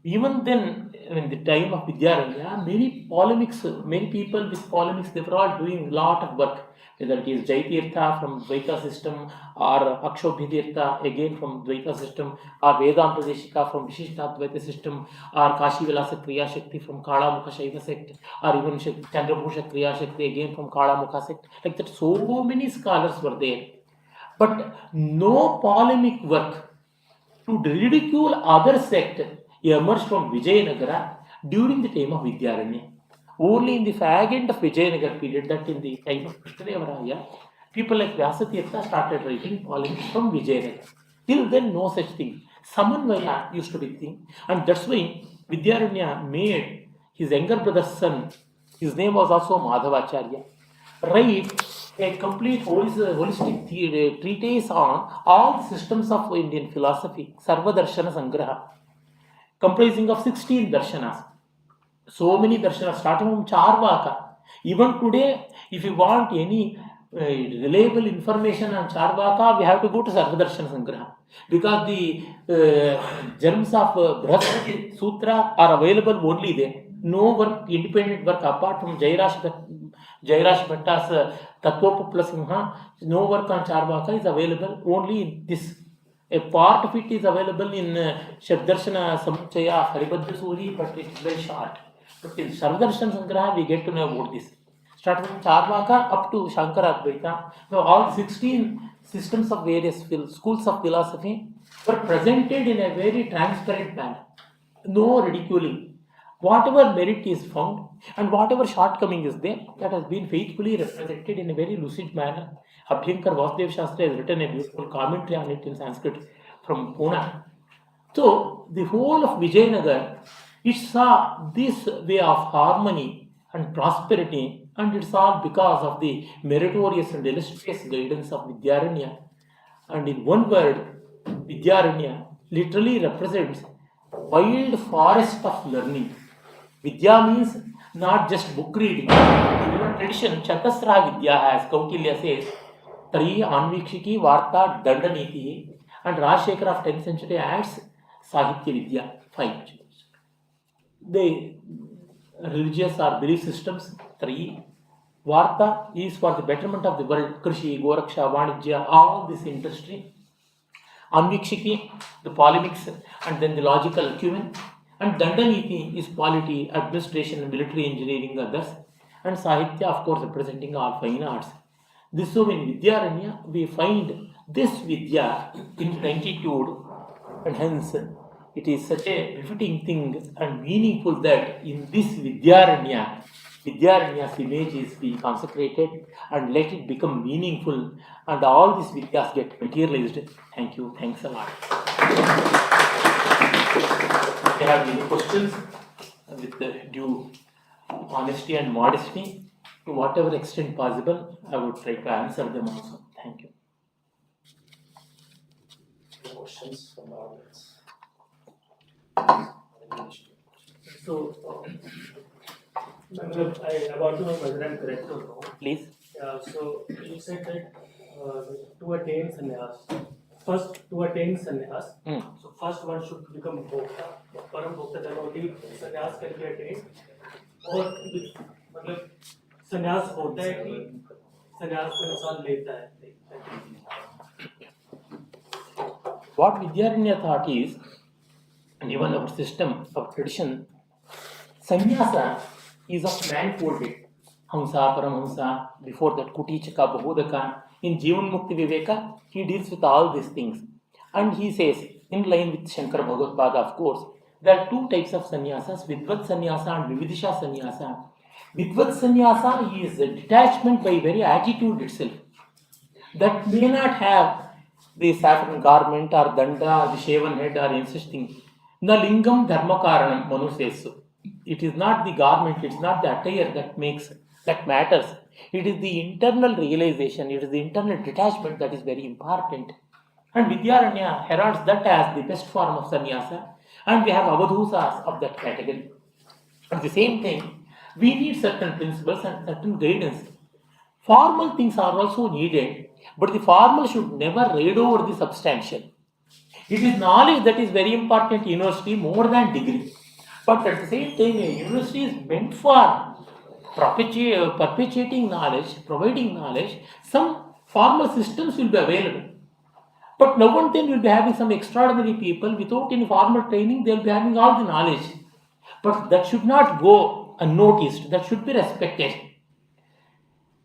Even then, in the time of Vidyaranya, many polemics, many people with polemics, they were all doing a lot of work. Whether it is Jaitirtha from Dvaita system, or Akshobhitirtha again from Dvaita system, or Vedanta Deshika from Vishishtadvaita system, or Kashi Vilasa Kriya Shakti from Kala Mukha Shaiva sect, or even Chandrabhusha Kriya Shakti again from Kala Mukha sect. Like that, so many scholars were there. But no polemic work to ridicule other sect emerged from Vijayanagara during the time of Vidyaranya. Only in the fag end of Vijayanagar period, that in the time of Krishnadevaraya, people like Vyasatirtha started writing polemics from Vijayanagar. Till then, no such thing. Samanvaya used to be the thing. And that's why Vidyaranya made his younger brother's son His name was also Madhavacharya. Write a complete holistic treatise on all the systems of Indian philosophy, Sarva Darshana Sangraha, comprising of 16 darshanas. So many darshanas, starting from Charvaka. Even today, if you want any reliable information on Charvaka, we have to go to Sarvadarshana Sangraha. Because the germs of Brihaspati Sutra are available only there. No work, independent work apart from Jairash Bhatta's Tattvopa plus Simha, no work on Charvaka is available only in this. A part of it is available in Shabdarshana Samuchaya of Haribhadra Suri, but it's very short. But in Sarvadarshan Sangraha, we get to know about this. Starting from Charvaka up to Shankara Advaita, so all 16 systems of various schools of philosophy were presented in a very transparent manner. No ridiculing. Whatever merit is found and whatever shortcoming is there, that has been faithfully represented in a very lucid manner. Abhyankar Vasudev Shastra has written a beautiful commentary on it in Sanskrit from Pune. So, the whole of Vijayanagar, it saw this way of harmony and prosperity, and it's all because of the meritorious and illustrious guidance of Vidyaranya. And in one word, Vidyaranya literally represents wild forest of learning. Vidya means not just book reading. In even tradition, Chatasra Vidya, as Kautilya says, Tri Anvikshiki Varta Dandaniti, and Rajshekar of 10th century adds Sahitya Vidya, 5. The religious or belief systems, 3. Varta is for the betterment of the world, Krishi, Goraksha, Vanijya, all this industry. Anvikshiki, the polemics, and then the logical acumen. And Dandaniti is polity, administration, military engineering, others. And Sahitya, of course, representing all fine arts. This so in Vidyaranya, we find this Vidya in plenitude, and hence it is such a befitting thing and meaningful that in this Vidyaranya's image is being consecrated and let it become meaningful and all these Vidyas get materialized. Thank you. Thanks a lot. If you have any questions, with the due honesty and modesty, to whatever extent possible, I would try to answer them also. Thank you. Questions from the audience? So, I want to know whether I'm correct or wrong. Please. So, you said that to attain sannyas, first to attain sannyas, so first one should become bhokta, param bhokta, then only sannyas can be attained. और मतलब संन्यास होता है कि संन्यास को इंसान लेता है. What Vidyaranya thought is, and even our system of tradition, sannyasa is of manifolded. Hamsa, Paramhamsa, before that Kutichaka, Bahodaka, in Jivan Mukti Viveka, he deals with all these things. And he says, in line with Shankara Bhagavad, of course, there are two types of sannyasas, Vidvat sannyasa and Vividisha sannyasa. Vidvat sannyasa is a detachment by very attitude itself. That may not have the saffron garment or danda, the shaven head or any such thing. Na lingam dharma karanam, Manu says so. It is not the garment, it is not the attire that matters. It is the internal realization, it is the internal detachment that is very important. And Vidyaranya heralds that as the best form of sannyasa, and we have avadhusas of that category. At the same time, we need certain principles and certain guidance. Formal things are also needed, but the formal should never raid over the substantial. It is knowledge that is very important in university more than degree. But at the same time, a university is meant for perpetuating knowledge, providing knowledge. Some formal systems will be available. But now and then we will be having some extraordinary people without any formal training, they will be having all the knowledge. But that should not go unnoticed, that should be respected.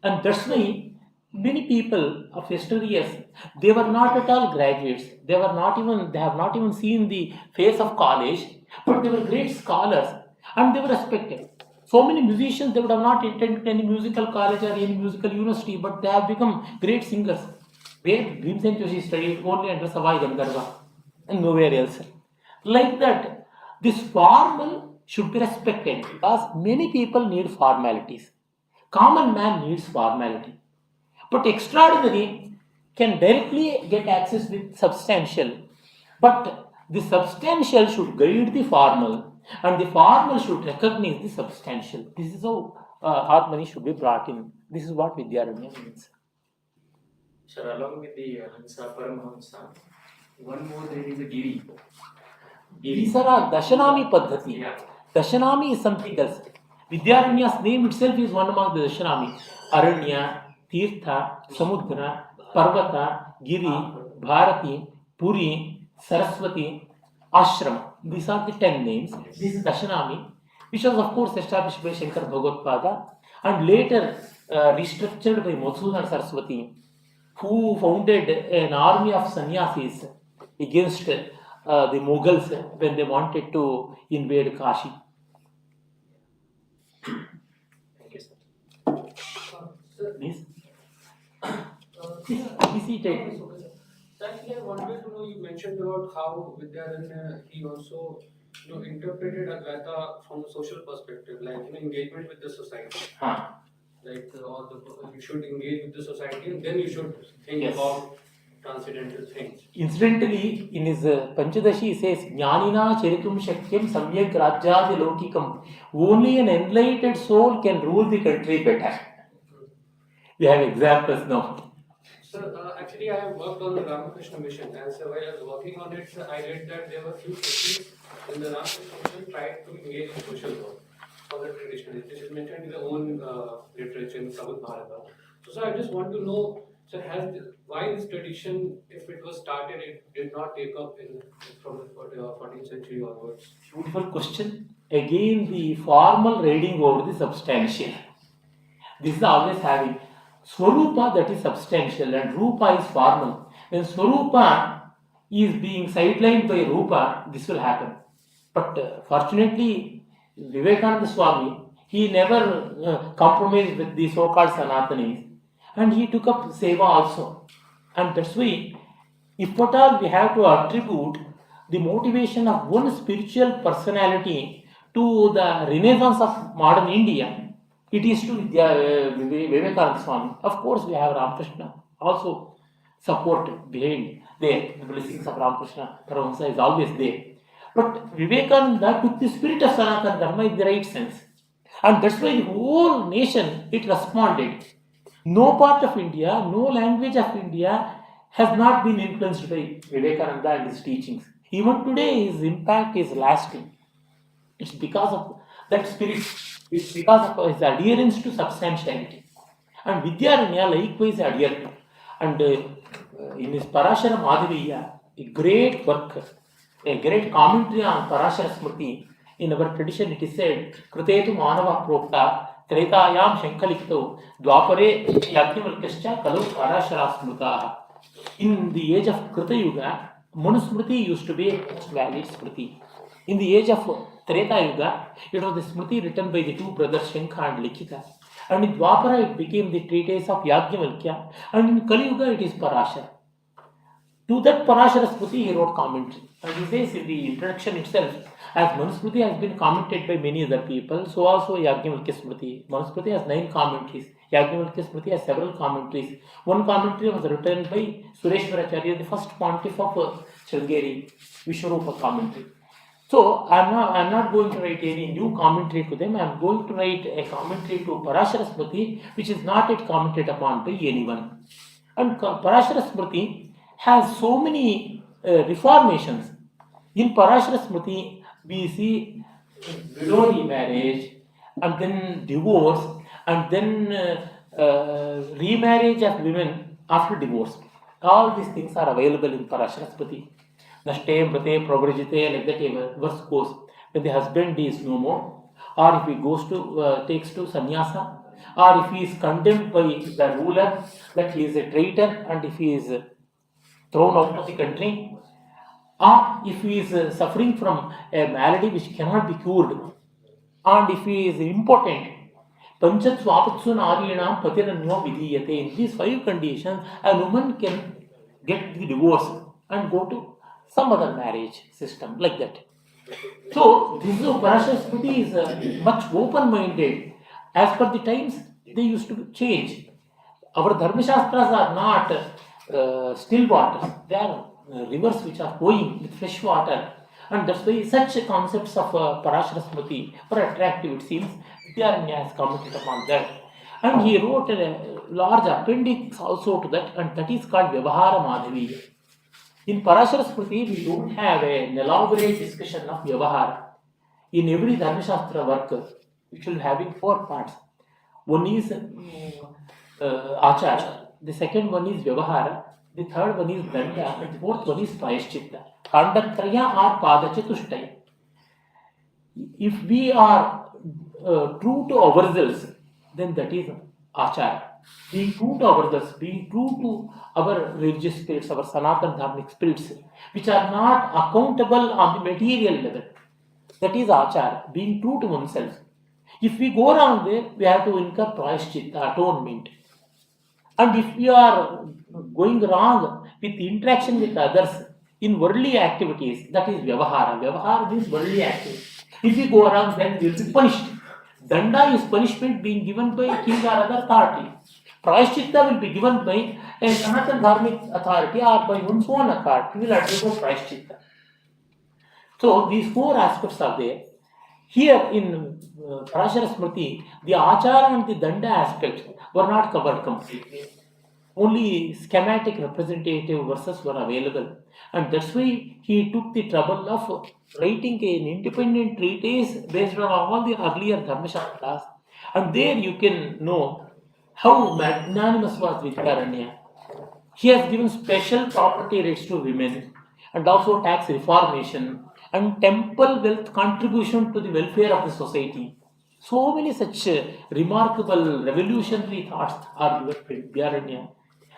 And that's why many people of yesteryears, they were not at all graduates. They have not even seen the face of college, but they were great scholars and they were respected. So many musicians, they would have not attended any musical college or any musical university, but they have become great singers. Where Bhimsen Joshi studied only under Savai Gandharva and nowhere else. Like that, this formal should be respected because many people need formalities. Common man needs formality. But extraordinary can directly get access with substantial. But the substantial should guide the formal, and the formal should recognize the substantial. This is how harmony should be brought in. This is what Vidyaranya means. Sir, along with the Hansa, Paramahamsa, one more there is a Giri. These are Dashanami Paddhati. Yeah. Dashanami is something else. Vidyaranya's name itself is one among the Dashanami. Aranya, Tirtha, Samudra, Parvata, Giri, Bharati, Puri, Saraswati, Ashram. These are the 10 names. This is Dashanami, which was of course established by Shankar Bhagavad and later restructured by Madhusudan Saraswati, who founded an army of sannyasis against the Mughals when they wanted to invade Kashi. Thank you, sir. Please. Actually, I wanted to know, you mentioned about how Vidyaran, he also interpreted Advaita from a social perspective, like engagement with the society. Like you should engage with the society and then you should think Yes. about transcendental things. Incidentally, in his Panchadashi, he says, Jnanina cheritum shakyam samyak rajyadi lokikam. Only an enlightened soul can rule the country better. We have examples now. Sir, actually, I have worked on the Ramakrishna mission, and so while I was working on it, I read that there were few techniques in the Ramakrishna mission tried to engage in social work for the tradition. This is mentioned in the own literature in Samud Bharata. So, sir, I just want to know, sir, why this tradition, if it was started, it did not take up from the 14th century onwards? Beautiful question. Again, the formal reading over the substantial. This is always having Swarupa, that is substantial, and Rupa is formal. When Swarupa is being sidelined by Rupa, this will happen. But fortunately, Vivekananda Swami, he never compromised with the so-called Sanatanis, and he took up Seva also. And that's why, if at all we have to attribute the motivation of one spiritual personality to the renaissance of modern India, it is to Vivekananda Swami. Of course, we have Ramakrishna also support behind there. The blessings of Ramakrishna Paramahamsa is always there. But Vivekananda took the spirit of Sanatana Dharma in the right sense. And that's why the whole nation, it responded. No part of India, no language of India has not been influenced by Vivekananda and his teachings. Even today, his impact is lasting. It's because of that spirit. It's because of his adherence to substantiality. And Vidyaranya likewise adhered. And in his Parashara Madhaviya, a great work, a great commentary on Parashara Smriti, in our tradition it is said, Krutetu Manava Prokta, Tretayam Shankalikto, Dwapare Yagnivalkascha Kalau Parashara Smritaha. In the age of Kruta Yuga, Manusmriti used to be a valid Smriti. In the age of Treta Yuga, it was the Smriti written by the two brothers Shankha and Likhita. And in Dwapara, it became the treatise of Yagnavalkya. And in Kali Yuga, it is Parashara. To that Parashara Smriti, he wrote commentary. And he says in the introduction itself, as Manusmriti has been commented by many other people, so also Yagnavalkya Smriti. Manusmriti has 9 commentaries. Yagnavalkya Smriti has several commentaries. One commentary was written by Sureshwaracharya, the first pontiff of Sringeri, Vishwarupa commentary. So I'm not going to write any new commentary to them. I'm going to write a commentary to Parashara Smriti, which is not yet commented upon by anyone. And Parashara Smriti has so many reformations. In Parashara Smriti, we see widow remarriage, and then divorce, and then remarriage of women after divorce. All these things are available in Parashara Smriti. Nashte, Mrate, Pravrajite, like that verse goes. When the husband is no more, or if he goes to, takes to sannyasa, or if he is condemned by the ruler that he is a traitor and if he is thrown out of the country, or if he is suffering from a malady which cannot be cured, and if he is impotent, Panchat Swapatsu Narinam Patiranyo Vidiyate. In these 5 conditions, a woman can get the divorce and go to some other marriage system like that. So this Parashara Smriti is much open-minded. As per the times, they used to change. Our Dharma Shastras are not still waters. They are rivers which are flowing with fresh water. And that's why such concepts of Parashara Smriti were attractive, it seems. Vidyaranya has commented upon that. And he wrote a large appendix also to that, and that is called Vyavahara Madhavi. In Parashara Smriti, we don't have an elaborate discussion of Vyavahara. In every Dharma Shastra work, which will having 4 parts. One is Achara, the second one is Vyavahara, the third one is Danda, and the fourth one is Prayashchitta. Kandatraya or Padachatushtaya. If we are true to ourselves, then that is Achara. Being true to ourselves, being true to our religious spirits, our Sanatana Dharmic spirits, which are not accountable on the material level. That is Achara, being true to oneself. If we go wrong there, we have to incur Prayashchitta, atonement. And if we are going wrong with interaction with others in worldly activities, that is Vyavahara. Vyavahara means worldly activity. If we go wrong, then we will be punished. Danda is punishment being given by king or other authority. Prayashchitta will be given by a Sanatana Dharmic authority or by one's own authority. We will undergo Prayashchitta. So these 4 aspects are there. Here in Parashara Smriti, the Achara and the Danda aspects were not covered completely. Only schematic representative verses were available. And that's why he took the trouble of writing an independent treatise based on all the earlier Dharma Shastras. And there you can know how magnanimous was Vidyaranya. He has given special property rights to women and also tax reformation and temple wealth contribution to the welfare of the society. So many such remarkable revolutionary thoughts are in Vidyaranya.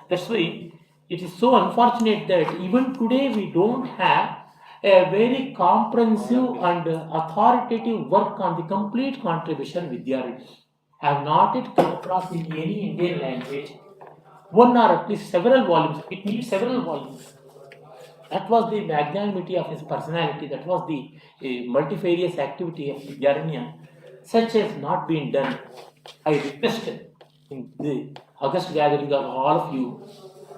That's why it is so unfortunate that even today we don't have a very comprehensive and authoritative work on the complete contribution Vidyaranya. I have not yet come across in any Indian language one or at least several volumes. It needs several volumes. That was the magnanimity of his personality. That was the multifarious activity of Vidyaranya. Such has not been done. I request in the August gathering of all of you,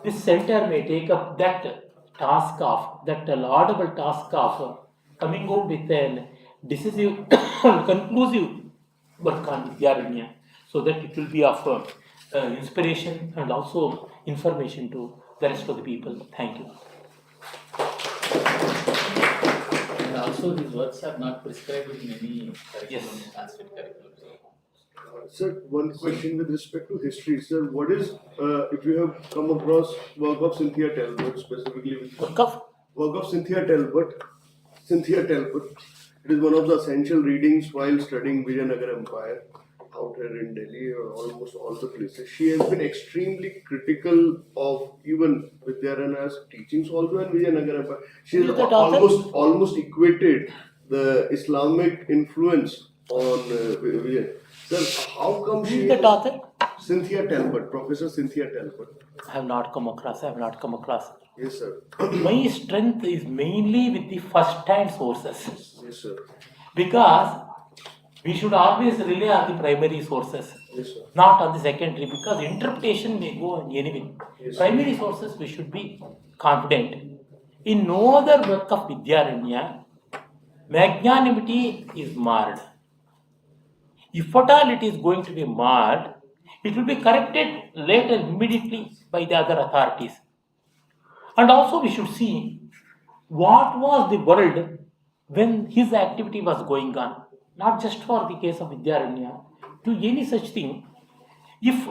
this center may take up that task of, that laudable task of coming out with an decisive, conclusive work on Vidyaranya, so that it will be of inspiration and also information to the rest of the people. Thank you. And also these works are not prescribed in any curriculum, Yes. Sanskrit curriculum. Sir, one question with respect to history. Sir, what is, if you have come across work of Cynthia Talbot, specifically Work of work of Cynthia Talbot, it is one of the essential readings while studying Vijayanagar Empire out here in Delhi or almost all the places. She has been extremely critical of even Vidyaranya's teachings also in Vijayanagar Empire. She has Who is that author? almost equated the Islamic influence on Vijay. Sir, how come Who she is that author? Cynthia Talbot, Professor Cynthia Talbot. I have not come across. Yes, sir. My strength is mainly with the first-hand sources, Yes, sir. because we should always rely on the primary sources, Yes, sir. not on the secondary, because interpretation may go anyway. Yes. Primary sources we should be confident. In no other work of Vidyaranya, magnanimity is marred. If at all it is going to be marred, it will be corrected later immediately by the other authorities. And also we should see what was the world when his activity was going on. Not just for the case of Vidyaranya, to any such thing. If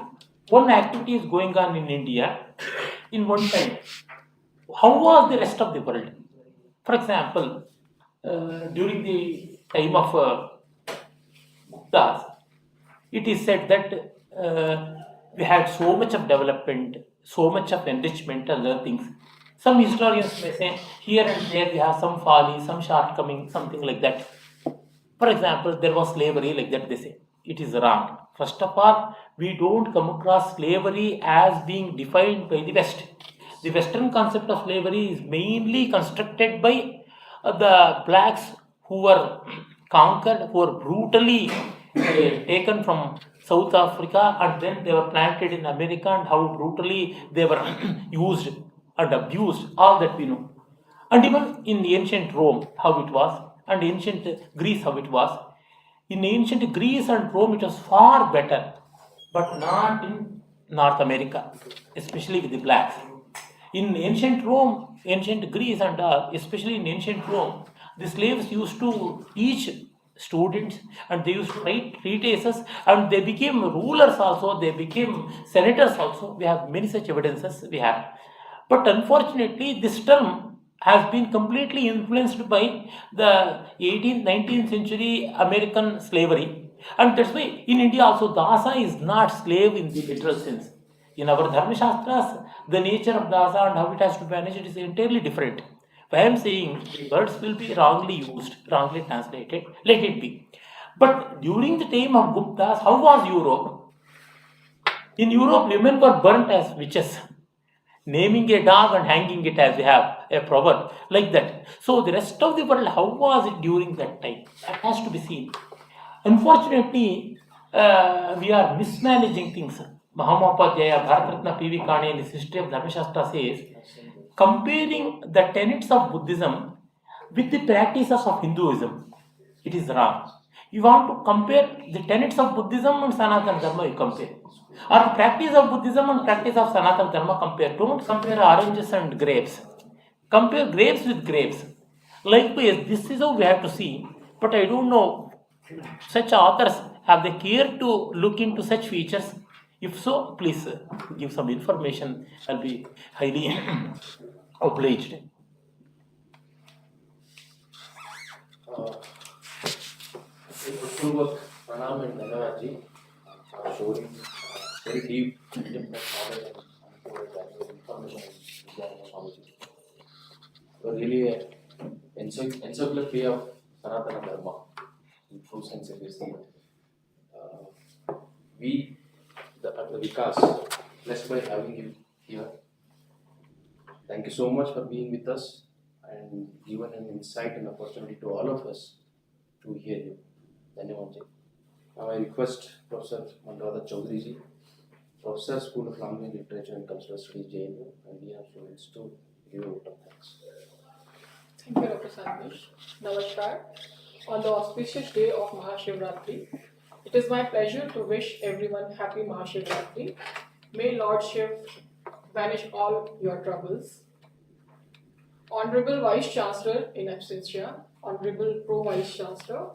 one activity is going on in India in one time, how was the rest of the world? For example, during the time of Guptas, it is said that we had so much of development, so much of enrichment and other things. Some historians may say here and there we have some folly, some shortcoming, something like that. For example, there was slavery, like that they say. It is wrong. First of all, we don't come across slavery as being defined by the West. The Western concept of slavery is mainly constructed by the blacks who were conquered, who were brutally taken from South Africa, and then they were planted in America, and how brutally they were used and abused, all that we know. And even in ancient Rome, how it was, and ancient Greece, how it was. In ancient Greece and Rome, it was far better, but not in North America, especially with the blacks. In ancient Rome, ancient Greece, and especially in ancient Rome, the slaves used to teach students, and they used to write treatises, and they became rulers also, they became senators also. We have many such evidences we have. But unfortunately, this term has been completely influenced by the 18th, 19th century American slavery. And that's why in India also, Dasa is not slave in the literal sense. In our Dharma Shastras, the nature of Dasa and how it has to be managed is entirely different. If I am saying the words will be wrongly used, wrongly translated, let it be. But during the time of Guptas, how was Europe? In Europe, women were burnt as witches, naming a dog and hanging it as we have a proverb like that. So the rest of the world, how was it during that time? That has to be seen. Unfortunately, we are mismanaging things. Mahamopadhyaya, Bharatratna P.V. Kane in his history of Dharmashastra says, comparing the tenets of Buddhism with the practices of Hinduism, it is wrong. You want to compare the tenets of Buddhism and Sanatana Dharma, you compare. Or the practice of Buddhism and practice of Sanatana Dharma, compare. Don't compare oranges and grapes. Compare grapes with grapes. Likewise, this is how we have to see. But I don't know, such authors, have they cared to look into such features? If so, please give some information. I'll be highly obliged. Purvak Pranam and Dhanavad ji showing very deep knowledge and information on Swamiji. Really an encyclopedia of Sanatana Dharma in true sense if you see it. We, at the Vikas, blessed by having you here. Thank you so much for being with us and given an insight and opportunity to all of us to hear you. Dhanyavad ji. Now I request Professor Mandavada Chaudhary ji, Professor School of Language, Literature and Cultural Studies, JNU, and we have students to give a vote of thanks. Thank you, Dr. Sandesh. Namaskar. On the auspicious day of Mahashivratri, it is my pleasure to wish everyone happy Mahashivratri. May Lord Shiv banish all your troubles. Honorable Vice Chancellor in absentia, Honorable Pro Vice Chancellor,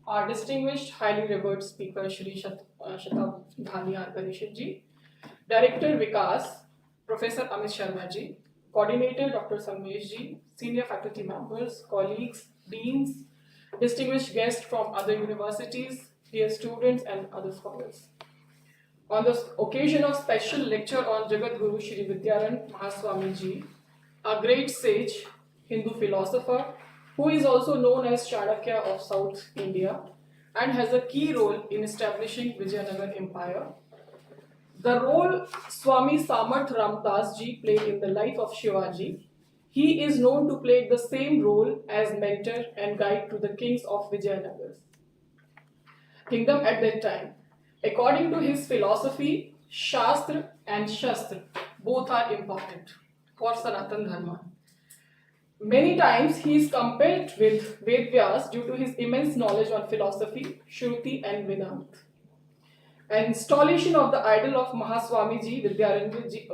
our distinguished, highly revered speaker Shri Shatabdhani Ganeshji, Director Vikas, Professor Amit Sharma ji, Coordinator Dr. Sandesh ji, senior faculty members, colleagues, deans, distinguished guests from other universities, dear students and other scholars. On the occasion of special lecture on JAGADGURU Shri VIDYARANYA MAHASWAMIJI, a great sage, Hindu philosopher, who is also known as Chanakya of South India and has a key role in establishing Vijayanagar Empire. The role Swami Samarth Ramdas ji played in the life of Shivaji, he is known to play the same role as mentor and guide to the kings of Vijayanagar's kingdom at that time. According to his philosophy, Shastra and Shastra both are important for Sanatana Dharma. Many times he is compared with Vedvyas due to his immense knowledge on philosophy, Shruti and Vedanta. An installation of the idol of Mahaswami Vidyananda ji